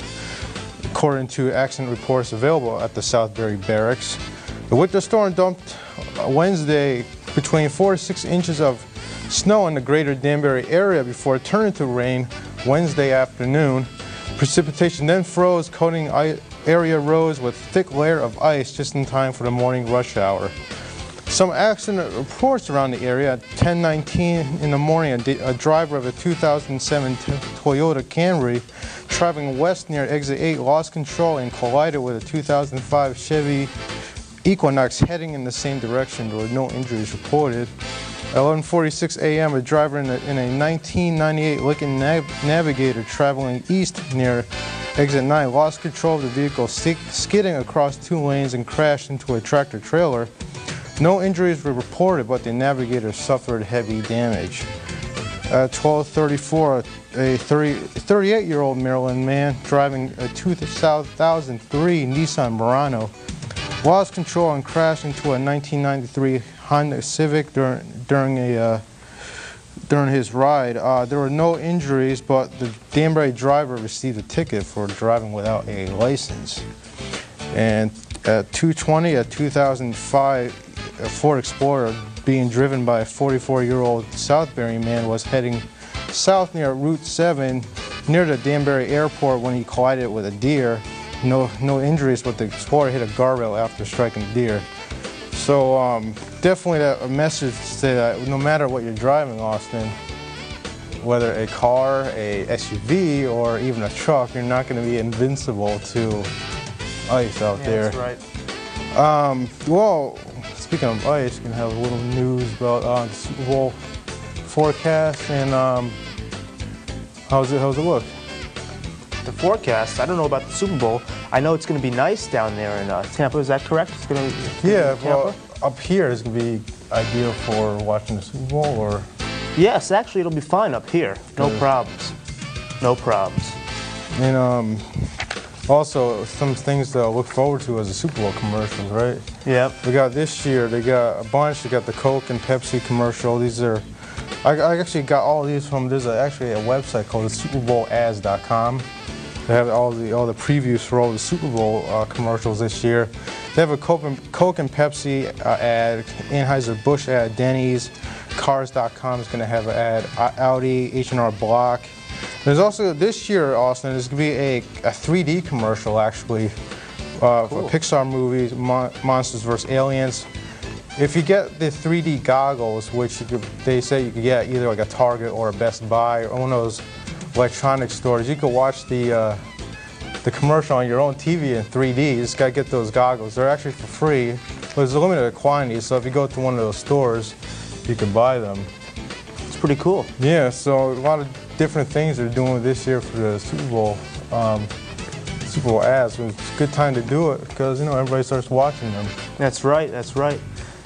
according to accident reports available at the Southbury Barracks. The winter storm dumped Wednesday between 4 to 6 inches of snow in the greater Danbury area before turning to rain Wednesday afternoon. Precipitation then froze, coating area roads with thick layer of ice just in time for the morning rush hour. Some accident reports around the area. At 10:19 in the morning, a driver of a 2007 Toyota Camry traveling west near exit 8 lost control and collided with a 2005 Chevy Equinox heading in the same direction. There were no injuries reported. At 11:46 a.m., a driver in a 1998 Lincoln Navigator traveling east near exit 9 lost control of the vehicle, skidding across 2 lanes and crashed into a tractor trailer. No injuries were reported, but the Navigator suffered heavy damage. At 12:34, a 38-year-old Maryland man driving a 2003 Nissan Murano lost control and crashed into a 1993 Honda Civic during his ride. There were no injuries, but the Danbury driver received a ticket for driving without a license. And at 2:20, a 2005 Ford Explorer being driven by a 44-year-old Southbury man was heading south near Route 7 near the Danbury Airport when he collided with a deer. No injuries, but the Explorer hit a guardrail after striking a deer. So definitely a message to say that no matter what you're driving, Austin, whether a car, a SUV, or even a truck, you're not going to be invincible to ice out there. That's right. Well, speaking of ice, you can have a little news about the Super Bowl forecast and how's it look? The forecast, I don't know about the Super Bowl. I know it's going to be nice down there in Tampa. Is that correct? It's going to be well, up here is going to be ideal for watching the Super Bowl, or? Yes, actually, it'll be fine up here. No problems. No problems. And also, some things to look forward to as the Super Bowl commercials, right? Yep. We got this year, they got a bunch. They got the Coke and Pepsi commercial. These are, I actually got all these from, there's actually a website called SuperBowlAds.com. They have all the previews for all the Super Bowl commercials this year. They have a Coke and Pepsi ad, Anheuser-Busch ad, Denny's, Cars.com is going to have an ad, Audi, H&R Block. There's also, this year, Austin, there's going to be a 3D commercial, actually, for a Pixar movie, Monsters vs. Aliens. If you get the 3D goggles, which they say you could get either like a Target or a Best Buy or one of those electronic stores, you can watch the commercial on your own TV in 3D. You just got to get those goggles. They're actually for free, but there's a limited quantity, so if you go to one of those stores, you can buy them. It's pretty cool. Yeah, so a lot of different things they're doing this year for the Super Bowl ads. It's a good time to do it because, you know, everybody starts watching them. That's right, that's right.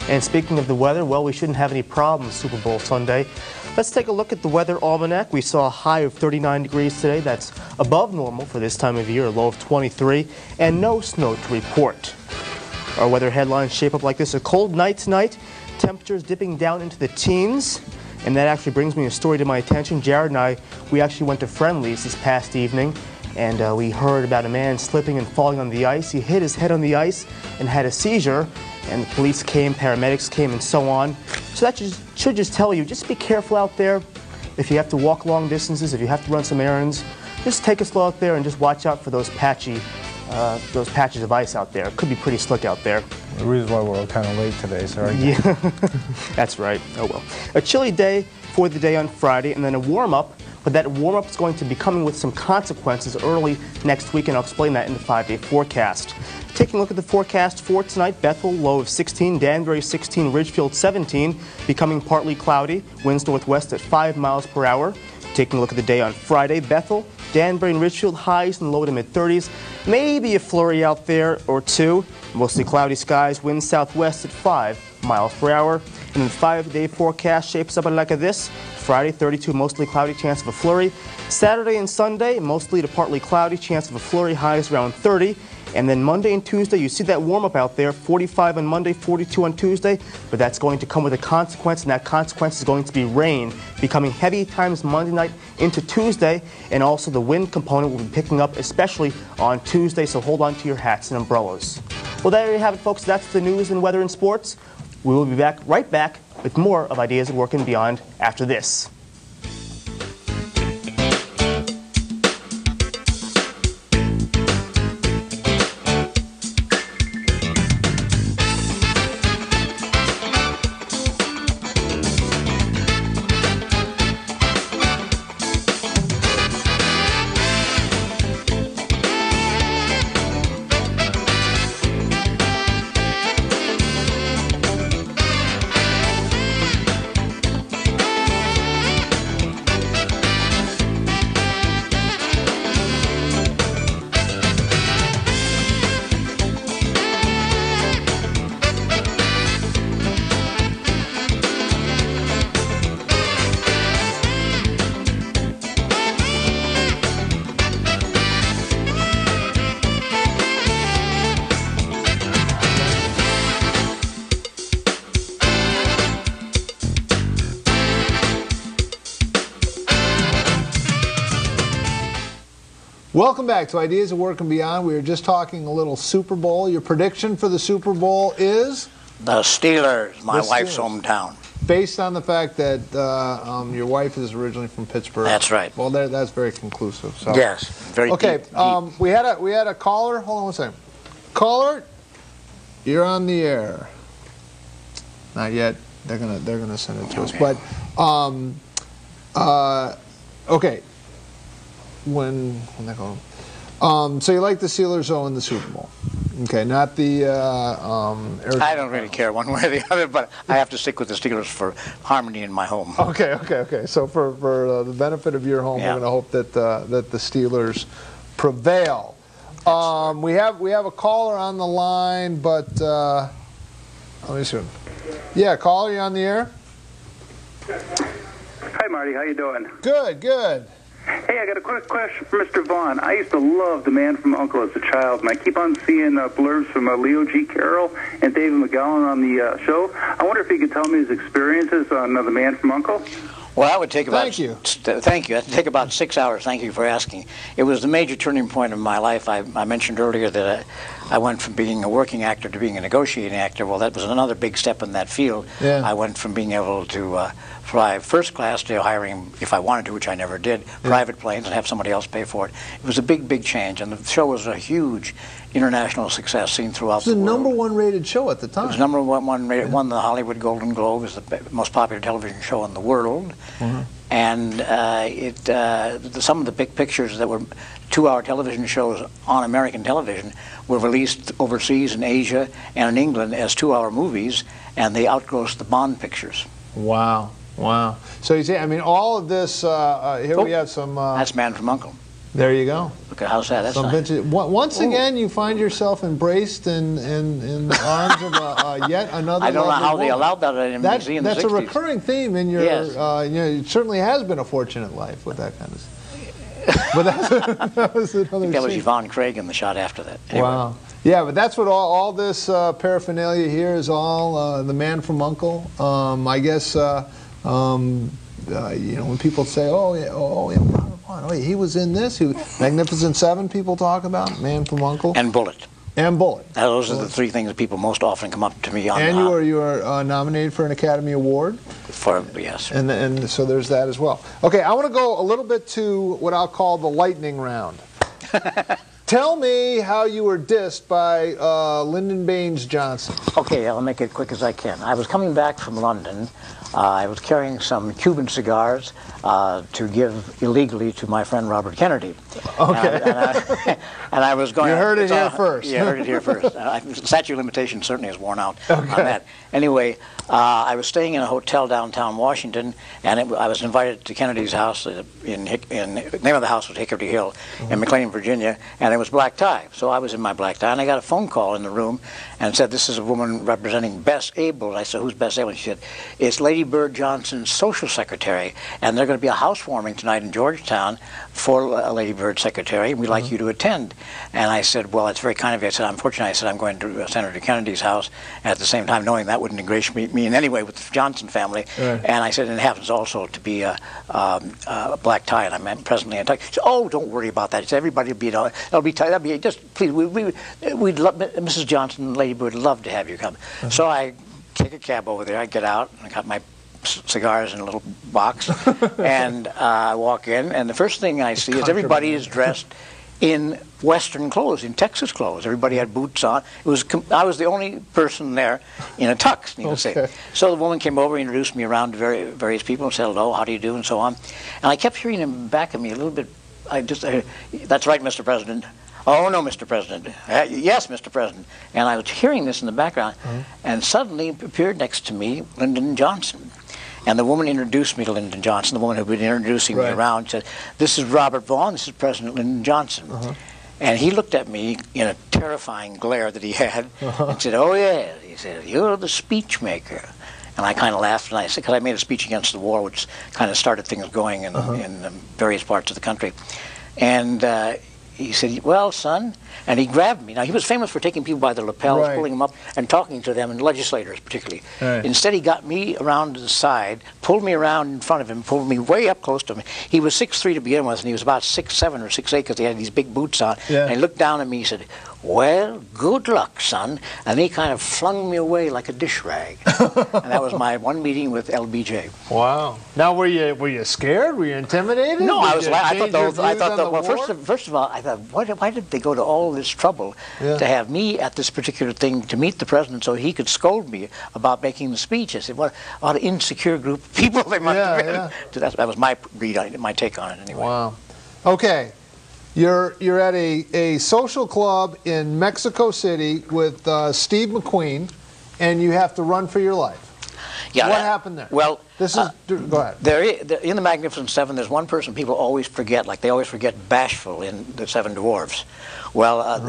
And speaking of the weather, well, we shouldn't have any problems Super Bowl Sunday. Let's take a look at the weather almanac. We saw a high of 39 degrees today. That's above normal for this time of year, a low of 23, and no snow to report. Our weather headlines shape up like this. A cold night tonight, temperatures dipping down into the teens. And that actually brings me a story to my attention. Jared and I, we actually went to Friendly's this past evening, and we heard about a man slipping and falling on the ice. He hit his head on the ice and had a seizure, and the police came, paramedics came, and so on. So that should just tell you, just be careful out there. If you have to walk long distances, if you have to run some errands, just take it slow out there and just watch out for those patches of ice out there. It could be pretty slick out there. The reason why we're kind of late today, sorry. Yeah, that's right. Oh well. A chilly day for the day on Friday, and then a warm-up, but that warm-up is going to be coming with some consequences early next week, and I'll explain that in the 5-day forecast. Taking a look at the forecast for tonight, Bethel, low of 16, Danbury 16, Ridgefield 17, becoming partly cloudy, winds northwest at 5 miles per hour. Taking a look at the day on Friday, Bethel, Danbury, and Ridgefield, highs in the low to mid-30s. Maybe a flurry out there or two. Mostly cloudy skies, winds southwest at 5 miles per hour. And the 5-day forecast shapes up like this. Friday, 32, mostly cloudy, chance of a flurry. Saturday and Sunday, mostly to partly cloudy, chance of a flurry, highs around 30. And then Monday and Tuesday, you see that warm-up out there, 45 on Monday, 42 on Tuesday, but that's going to come with a consequence, and that consequence is going to be rain, becoming heavy times Monday night into Tuesday, and also the wind component will be picking up, especially on Tuesday, so hold on to your hats and umbrellas. Well, there you have it, folks. That's the news and weather and sports. We will be right back with more of Ideas at Work and Beyond after this. Welcome back to Ideas of Work and Beyond. We were just talking a little Super Bowl. Your prediction for the Super Bowl is? The Steelers, my wife's Steelers. hometown. Based on the fact that your wife is originally from Pittsburgh. That's right. Well, that's very conclusive. So. Yes, very okay, deep. we had a caller. Hold on one second. Caller, you're on the air. Not yet. They're gonna send it to us. But okay. When they go. So you like the Steelers in the Super Bowl? Okay, not the. I don't really care one way or the other, but I have to stick with the Steelers for harmony in my home. Okay. So for the benefit of your home, we're going to hope that that the Steelers prevail. We have a caller on the line, but let me see. Yeah, caller, you on the air? Hi, Marty. How you doing? Good. Hey, I got a quick question for Mr. Vaughn. I used to love The Man from U.N.C.L.E. as a child, and I keep on seeing blurbs from Leo G. Carroll and David McGowan on the show. I wonder if he could tell me his experiences on The Man from U.N.C.L.E. Well, that would take about... Thank you. Thank you. That would take about 6 hours. Thank you for asking. It was the major turning point of my life. I mentioned earlier that I went from being a working actor to being a negotiating actor. Well, that was another big step in that field. Yeah. I went from being able to fly first class to hiring, if I wanted to, which I never did, private planes and have somebody else pay for it. It was a big change, and the show was a huge international success seen throughout the world. It was the #1 rated show at the time. It was #1 rated. It won the Hollywood Golden Globe as the most popular television show in the world. And some of the big pictures that were 2-hour television shows on American television were released overseas in Asia and in England as 2-hour movies, and they outgrossed the Bond pictures. Wow. So you see, I mean, all of this. Here we have some. That's Man from U.N.C.L.E. There you go. Look at how's that? That's Some nice. vintage, once again, you find yourself embraced in the arms of yet another. I don't know how lovely they woman. allowed that in the 60s. That's a recurring theme in your. Yes. It certainly has been a fortunate life with that kind of stuff. But that was another. That was scene. Yvonne Craig in the shot after that. Anyway. Wow. Yeah, but that's what all this paraphernalia here is all the Man from U.N.C.L.E. I guess when people say, oh yeah, he was in this. Magnificent Seven, people talk about Man from U.N.C.L.E. And Bullet. And Bullet. Those are the three things that people most often come up to me on. And you are nominated for an Academy Award. Yes. And so there's that as well. Okay, I want to go a little bit to what I'll call the lightning round. Tell me how you were dissed by Lyndon Baines Johnson. Okay, I'll make it quick as I can. I was coming back from London. I was carrying some Cuban cigars to give illegally to my friend Robert Kennedy. Okay. And I was going... You heard it here first. Yeah, heard it here first. Statute of limitation certainly is worn out on that. Anyway, I was staying in a hotel downtown Washington, and I was invited to Kennedy's house. The name of the house was Hickory Hill in McLean, Virginia, and it was black tie. So I was in my black tie, and I got a phone call in the room and said, "This is a woman representing Bess Able." And I said, "Who's Bess Able?" And she said, "It's Lady Bird Johnson's social secretary, and there's going to be a housewarming tonight in Georgetown for Lady Bird's secretary, and we'd like you to attend." And I said, "Well, it's very kind of you." I said, "Unfortunately," I said, "I'm going to Senator Kennedy's house," at the same time knowing that wouldn't ingratiate me in any way with the Johnson family. Right. And I said, "And it happens also to be a black tie, and I'm presently in touch." She said, "Oh, don't worry about that." She said, "Everybody will be, it'll be tight. That'll be just please. We'd love, Mrs. Johnson, Lady Bird, would love to have you come." So I take a cab over there. I get out, and I got my cigars in a little box, and I walk in, and the first thing I see is everybody is dressed in Western clothes, in Texas clothes. Everybody had boots on. I was the only person there in a tux, needless to say. So the woman came over, introduced me around to various people, and said, "Hello, how do you do?" and so on. And I kept hearing him back at me a little bit. "That's right, Mr. President." "Oh, no, Mr. President." "Yes, Mr. President." And I was hearing this in the background, and suddenly appeared next to me Lyndon Johnson. And the woman introduced me to Lyndon Johnson, the woman who had been introducing me around, said, "This is Robert Vaughn, this is President Lyndon Johnson." And he looked at me in a terrifying glare that he had and said, "Oh, yeah." He said, "You're the speech maker." And I kind of laughed, and I said, because I made a speech against the war, which kind of started things going in various parts of the country. And he said, well, son, and he grabbed me. Now, he was famous for taking people by the lapels, pulling them up, and talking to them, and legislators particularly. Right. Instead, he got me around to the side, pulled me around in front of him, pulled me way up close to him. He was 6'3" to begin with, and he was about 6'7" or 6'8" because he had these big boots on. Yeah. And he looked down at me, he said, well, good luck, son. And he kind of flung me away like a dish rag. And that was my one meeting with LBJ. Wow. Now, were you scared? Were you intimidated? No, I was. I thought those. well, first of all, I thought, why did they go to all this trouble to have me at this particular thing to meet the president so he could scold me about making the speech? I said, what an insecure group of people they must have been. Yeah. That was my read on it, my take on it, anyway. Wow. Okay. You're at a social club in Mexico City with Steve McQueen, and you have to run for your life. Yeah, what happened there? Well, this is go ahead. In the Magnificent Seven, there's one person people always forget, like they always forget Bashful in the Seven Dwarfs. Well,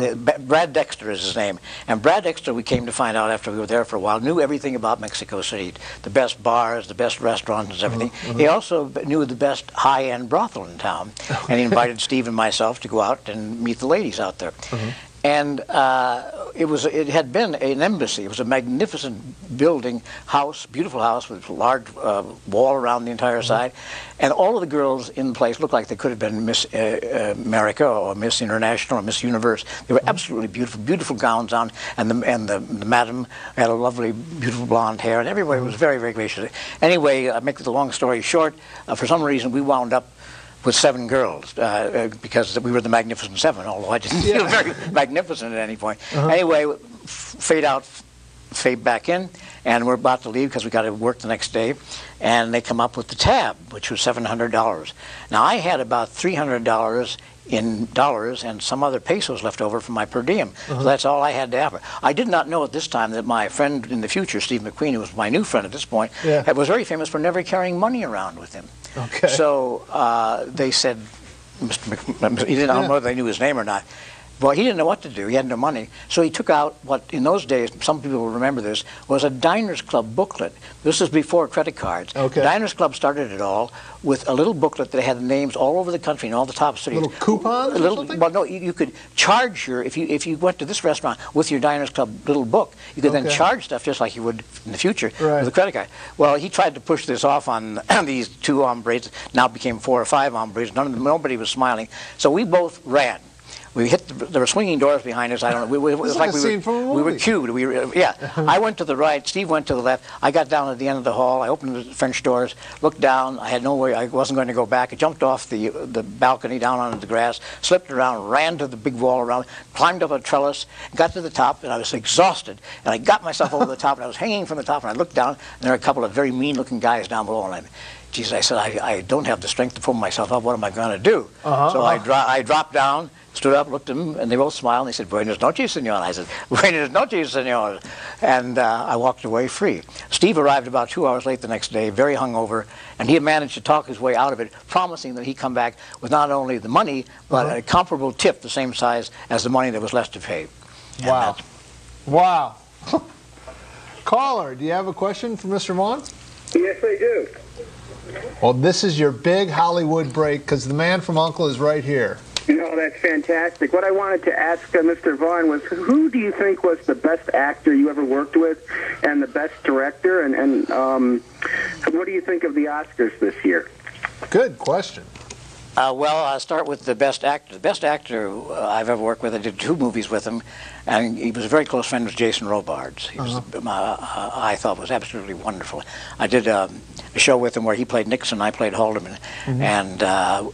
Brad Dexter is his name, and Brad Dexter, we came to find out after we were there for a while, knew everything about Mexico City, the best bars, the best restaurants, and everything. He also knew the best high-end brothel in town, and he invited Steve and myself to go out and meet the ladies out there. And it had been an embassy. It was a magnificent building, house, beautiful house with a large wall around the entire side. And all of the girls in the place looked like they could have been Miss America or Miss International or Miss Universe. They were absolutely beautiful, beautiful gowns on, and the madam had a lovely, beautiful blonde hair, and everybody was very, very gracious. Anyway, make the long story short, for some reason we wound up with 7 girls because we were the Magnificent Seven, although I didn't feel very magnificent at any point. Anyway, fade back in, and we're about to leave because we got to work the next day, and they come up with the tab, which was $700. Now, I had about $300 in dollars and some other pesos left over from my per diem. So that's all I had to offer. I did not know at this time that my friend in the future, Steve McQueen, who was my new friend at this point, was very famous for never carrying money around with him. Okay. So they said, Mr. McQueen, I don't know if they knew his name or not. Well, he didn't know what to do. He had no money. So he took out what, in those days, some people will remember this, was a Diners Club booklet. This is before credit cards. Okay. Diners Club started it all with a little booklet that had the names all over the country and all the top cities. Little coupons or something? Well, no, you could charge if you went to this restaurant with your Diners Club little book, you could then charge stuff just like you would in the future with a credit card. Well, he tried to push this off on these 2 hombres, now became 4 or 5 hombres. Nobody was smiling. So we both ran. We hit there were swinging doors behind us. I don't know. It was like we were cubed. I went to the right. Steve went to the left. I got down at the end of the hall. I opened the French doors, looked down. I had no way. I wasn't going to go back. I jumped off the balcony down onto the grass, slipped around, ran to the big wall around, climbed up a trellis, got to the top, and I was exhausted. And I got myself over the top, and I was hanging from the top. And I looked down, and there were a couple of very mean-looking guys down below. And Jesus, I said, I don't have the strength to pull myself up. What am I going to do? So I dropped down, stood up, looked at them, and they both smiled, and they said, Buenas noches, senor. And I said, Buenas noches, senor. And I walked away free. Steve arrived about 2 hours late the next day, very hungover, and he had managed to talk his way out of it, promising that he'd come back with not only the money, but a comparable tip the same size as the money that was left to pay. Wow. Wow. Caller, do you have a question for Mr. Vaughn? Yes, I do. Well, this is your big Hollywood break because the man from U.N.C.L.E. is right here. No, that's fantastic. What I wanted to ask Mr. Vaughn was, who do you think was the best actor you ever worked with and the best director? And what do you think of the Oscars this year? Good question. Well, I'll start with the best actor. The best actor I've ever worked with, I did 2 movies with him, and he was a very close friend with Jason Robards. He was, I thought, was absolutely wonderful. I did a show with him where he played Nixon, I played Haldeman, and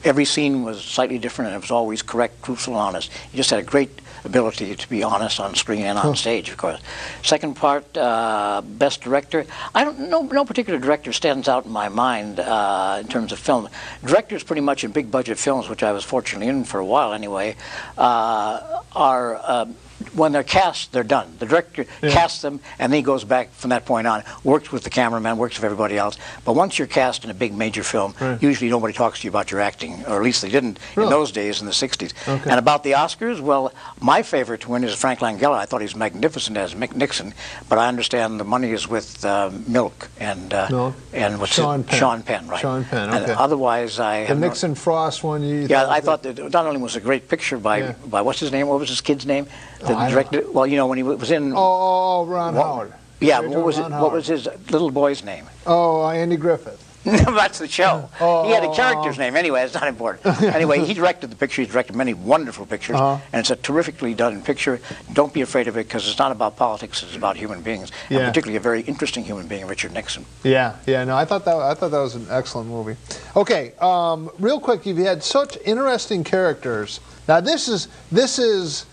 every scene was slightly different, and it was always correct, truthful, and honest. He just had a great ability to be honest on screen and on stage, of course. Second part, best director. I don't know, no particular director stands out in my mind in terms of film. Directors pretty much in big budget films, which I was fortunately in for a while anyway, are when they're cast, they're done. The director casts them, and then he goes back from that point on, works with the cameraman, works with everybody else. But once you're cast in a big major film, usually nobody talks to you about your acting, or at least they didn't in those days in the 60s. Okay. And about the Oscars, well, my favorite to win is Frank Langella. I thought he was magnificent as Mick Nixon, but I understand the money is with Milk and what's Sean Penn. Sean Penn, right? Sean Penn. Okay. And otherwise, I the have Nixon Frost one. I thought that not only was it a great picture by what's his name? What was his kid's name? The director. Well, you know, when he was in. Ron Howard. Yeah. What was his little boy's name? Oh, Andy Griffith. That's the show. He had a character's name. Anyway, it's not important. Anyway, he directed the picture. He directed many wonderful pictures, and it's a terrifically done picture. Don't be afraid of it, because it's not about politics. It's about human beings, and particularly a very interesting human being, Richard Nixon. Yeah. No, I thought that was an excellent movie. Okay, real quick, you've had such interesting characters. Now this is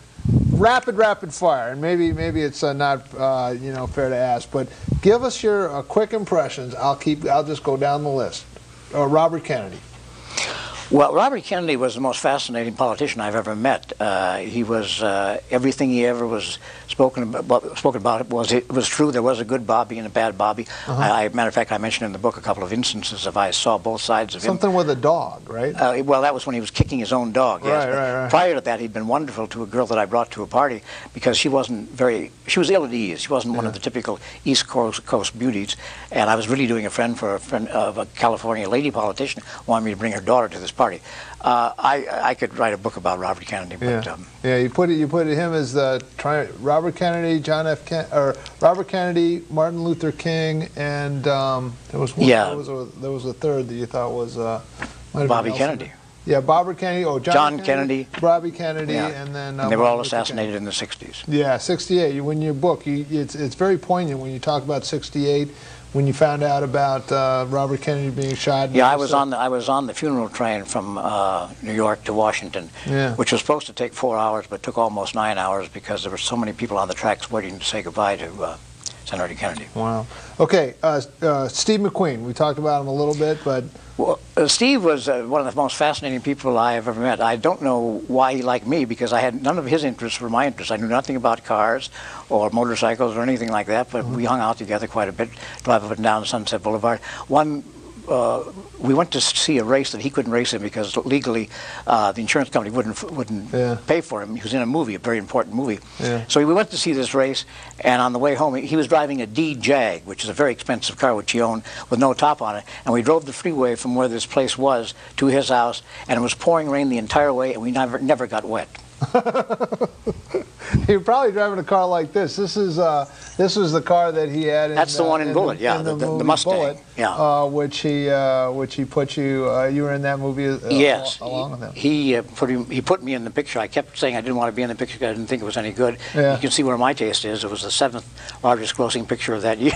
rapid fire, and maybe it's not fair to ask, but give us your quick impressions. I'll just go down the list. Robert Kennedy. Well, Robert Kennedy was the most fascinating politician I've ever met. He was everything he ever was spoken about was true. There was a good Bobby and a bad Bobby. Matter of fact, I mentioned in the book a couple of instances of I saw both sides of him. Something with a dog, right? Well, that was when he was kicking his own dog. Yes. Right. Prior to that, he'd been wonderful to a girl that I brought to a party, because she was ill at ease. She wasn't one of the typical East Coast beauties, and I was really doing a friend of a California lady politician who wanted me to bring her daughter to this party. I could write a book about Robert Kennedy, but you put him as the Robert Kennedy, Robert Kennedy, Martin Luther King, and there was one. There was a third that you thought was Bobby Kennedy. Yeah, Bobby Kennedy. Oh, John Kennedy, Bobby Kennedy, and then and they were all assassinated in the 60s. Yeah, 68. In your book, it's very poignant when you talk about 68. When you found out about Robert Kennedy being shot. Yeah, I was on the funeral train from New York to Washington, which was supposed to take 4 hours, but took almost 9 hours because there were so many people on the tracks waiting to say goodbye to Senator Kennedy. Wow. Okay, Steve McQueen. We talked about him a little bit, but. Well, Steve was one of the most fascinating people I have ever met. I don't know why he liked me, because I had none of his interests were my interests. I knew nothing about cars or motorcycles or anything like that, but we hung out together quite a bit, drive up and down Sunset Boulevard. We went to see a race that he couldn't race in because legally the insurance company wouldn't pay for him. He was in a movie, a very important movie. So we went to see this race, and on the way home, he was driving a D Jag, which is a very expensive car which he owned with no top on it. And we drove the freeway from where this place was to his house, and it was pouring rain the entire way, and we never got wet. You're probably driving a car like this. This was the car that he had. That's the one in Bullet, the Mustang. Bullet, which he put you. You were in that movie. Along with him. He put me in the picture. I kept saying I didn't want to be in the picture because I didn't think it was any good. You can see where my taste is. It was the 7th largest grossing picture of that year.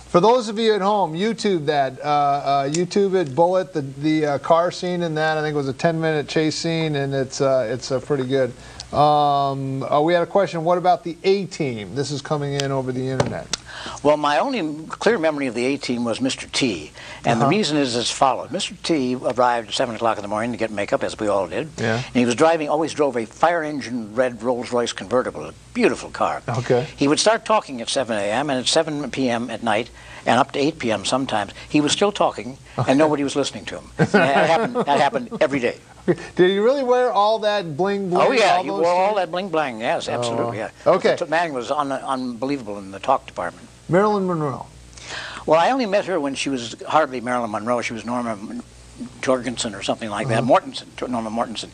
For those of you at home, YouTube that. YouTube it, Bullet, the car scene in that. I think it was a 10-minute chase scene, and it's pretty good. We had a question. What about the A-Team? This is coming in over the internet. Well, my only clear memory of the A-Team was Mr. T, and the reason is as follows. Mr. T arrived at 7 o'clock in the morning to get makeup, as we all did. And he was always drove a fire engine red Rolls-Royce convertible, a beautiful car. He would start talking at 7 a.m. and at 7 p.m. at night, and up to 8 p.m. sometimes, he was still talking, and nobody was listening to him. That happened every day. Did he really wear all that bling bling? Oh yeah, he wore all that bling bling. Yes, absolutely. Okay. The man was unbelievable in the talk department. Marilyn Monroe. Well, I only met her when she was hardly Marilyn Monroe. She was Norma Jorgensen or something like that. Norma Mortensen.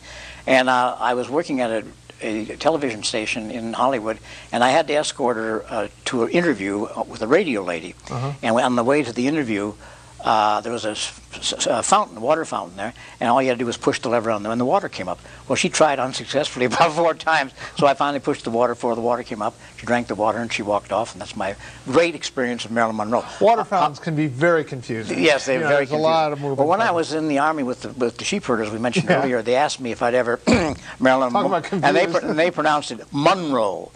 And I was working at a television station in Hollywood, and I had to escort her to an interview with a radio lady. And on the way to the interview, there was a water fountain there, and all you had to do was push the lever on them, and the water came up. Well, she tried unsuccessfully about 4 times, so I finally pushed the water before the water came up. She drank the water, and she walked off, and that's my great experience of Marilyn Monroe. Water fountains can be very confusing. Yes, they're very confusing. There's a lot of moving. Well, when I was in the Army with the sheep herders we mentioned earlier, they asked me if I'd ever Marilyn Monroe, and they pronounced it Monroe,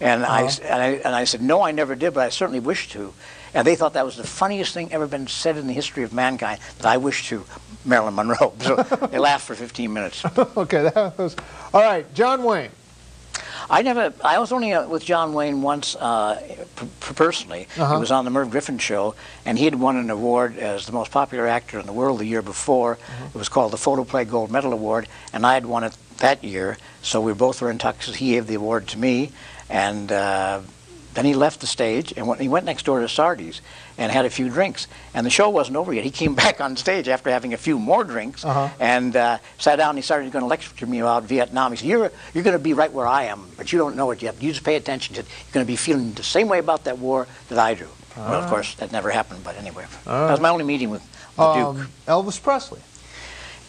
and I said no, I never did, but I certainly wish to. And they thought that was the funniest thing ever been said in the history of mankind, that I wish to Marilyn Monroe. So they laughed for 15 minutes. Okay, that was... All right, John Wayne. I was only with John Wayne once personally. He was on the Merv Griffin show, and he had won an award as the most popular actor in the world the year before. It was called the Photoplay Gold Medal Award, and I had won it that year. So we both were in tuxes. He gave the award to me, and then he left the stage and he went next door to Sardi's and had a few drinks. And the show wasn't over yet. He came back on stage after having a few more drinks and sat down and he started going to lecture me about Vietnam. He said, you're going to be right where I am, but you don't know it yet. You just pay attention to it. You're going to be feeling the same way about that war that I do. Well, of course, that never happened, but anyway. That was my only meeting with the Duke. Elvis Presley.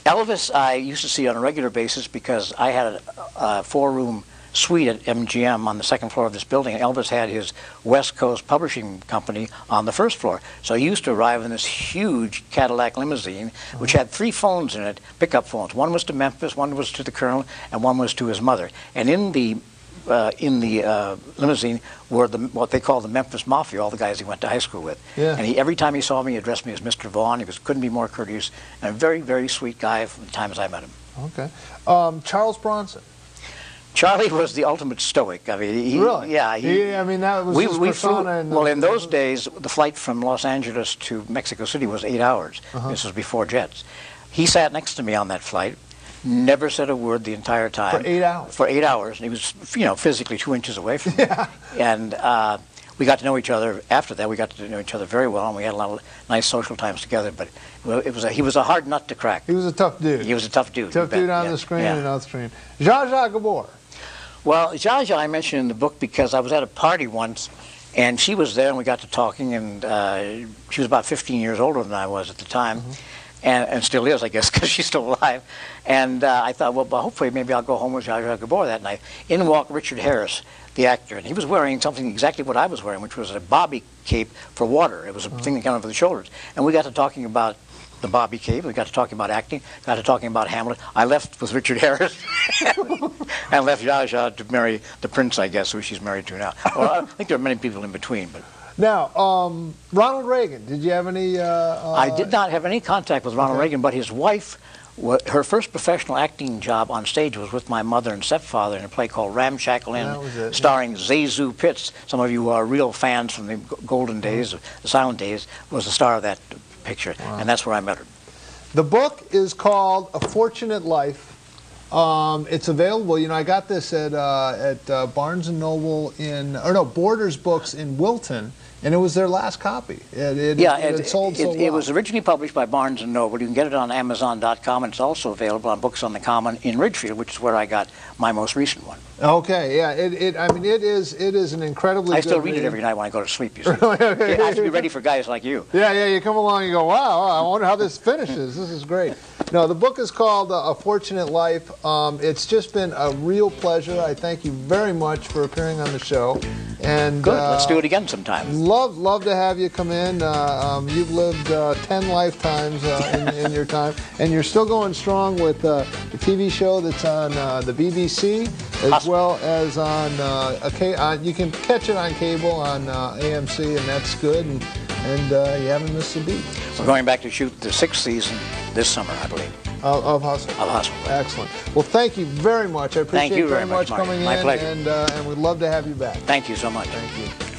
Elvis I used to see on a regular basis because I had a four-room suite at MGM on the second floor of this building. Elvis had his West Coast publishing company on the first floor. So he used to arrive in this huge Cadillac limousine, which had 3 phones in it, pickup phones. One was to Memphis, one was to the Colonel, and one was to his mother. And in the limousine were what they call the Memphis Mafia, all the guys he went to high school with. Yeah. And every time he saw me, he addressed me as Mr. Vaughn. He couldn't be more courteous, and a very, very sweet guy from the times I met him. Okay. Charles Bronson. Charlie was the ultimate stoic. I mean, really? Yeah. I mean, that was his persona. Well, in those days, the flight from Los Angeles to Mexico City was 8 hours. This was before jets. He sat next to me on that flight, never said a word the entire time. For 8 hours? For 8 hours. And he was, physically 2 inches away from me. And we got to know each other after that. We got to know each other very well, and we had a lot of nice social times together. But he was a hard nut to crack. He was a tough dude. He was a tough dude. Tough dude on the screen and off the screen. Zsa Zsa Gabor. Well, Zsa Zsa I mentioned in the book because I was at a party once, and she was there, and we got to talking, and she was about 15 years older than I was at the time, and still is, I guess, because she's still alive. And I thought, well, hopefully maybe I'll go home with Zsa Zsa Gabor that night. In walked Richard Harris, the actor, and he was wearing something exactly what I was wearing, which was a bobby cape for water. It was a thing that came over the shoulders. And we got to talking about the Bobby Cape. We got to talking about acting, got to talking about Hamlet. I left with Richard Harris and left Zsa Zsa to marry the prince, I guess, who she's married to now. Well, I think there are many people in between. But now, Ronald Reagan, did you have any... I did not have any contact with Ronald Reagan, but his wife, her first professional acting job on stage was with my mother and stepfather in a play called Ramshackle Inn, starring Zazu Pitts. Some of you who are real fans from the golden days, the silent days, was the star of that picture, and that's where I met her. The book is called A Fortunate Life. It's available. I got this at Barnes & Noble Borders Books in Wilton, and it was their last copy. It sold so well. It was originally published by Barnes & Noble. You can get it on Amazon.com, and it's also available on Books on the Common in Ridgefield, which is where I got my most recent one. Okay, yeah. I mean, it is an incredibly. I still read it every night when I go to sleep. You see, I have to be ready for guys like you. Yeah. You come along and you go, wow, I wonder how this finishes. This is great. No, the book is called A Fortunate Life. It's just been a real pleasure. I thank you very much for appearing on the show. And good. Let's do it again sometime. Love to have you come in. You've lived 10 lifetimes in your time, and you're still going strong with the TV show that's on the BBC, as well as on you can catch it on cable on AMC, and that's good. And you haven't missed a beat. We're going back to shoot the 6th season this summer, I believe. Of Hustle. Of Hustle. Right. Excellent. Well, thank you very much. I appreciate you very much Marty. coming My in, pleasure. and we'd love to have you back. Thank you so much. Thank you.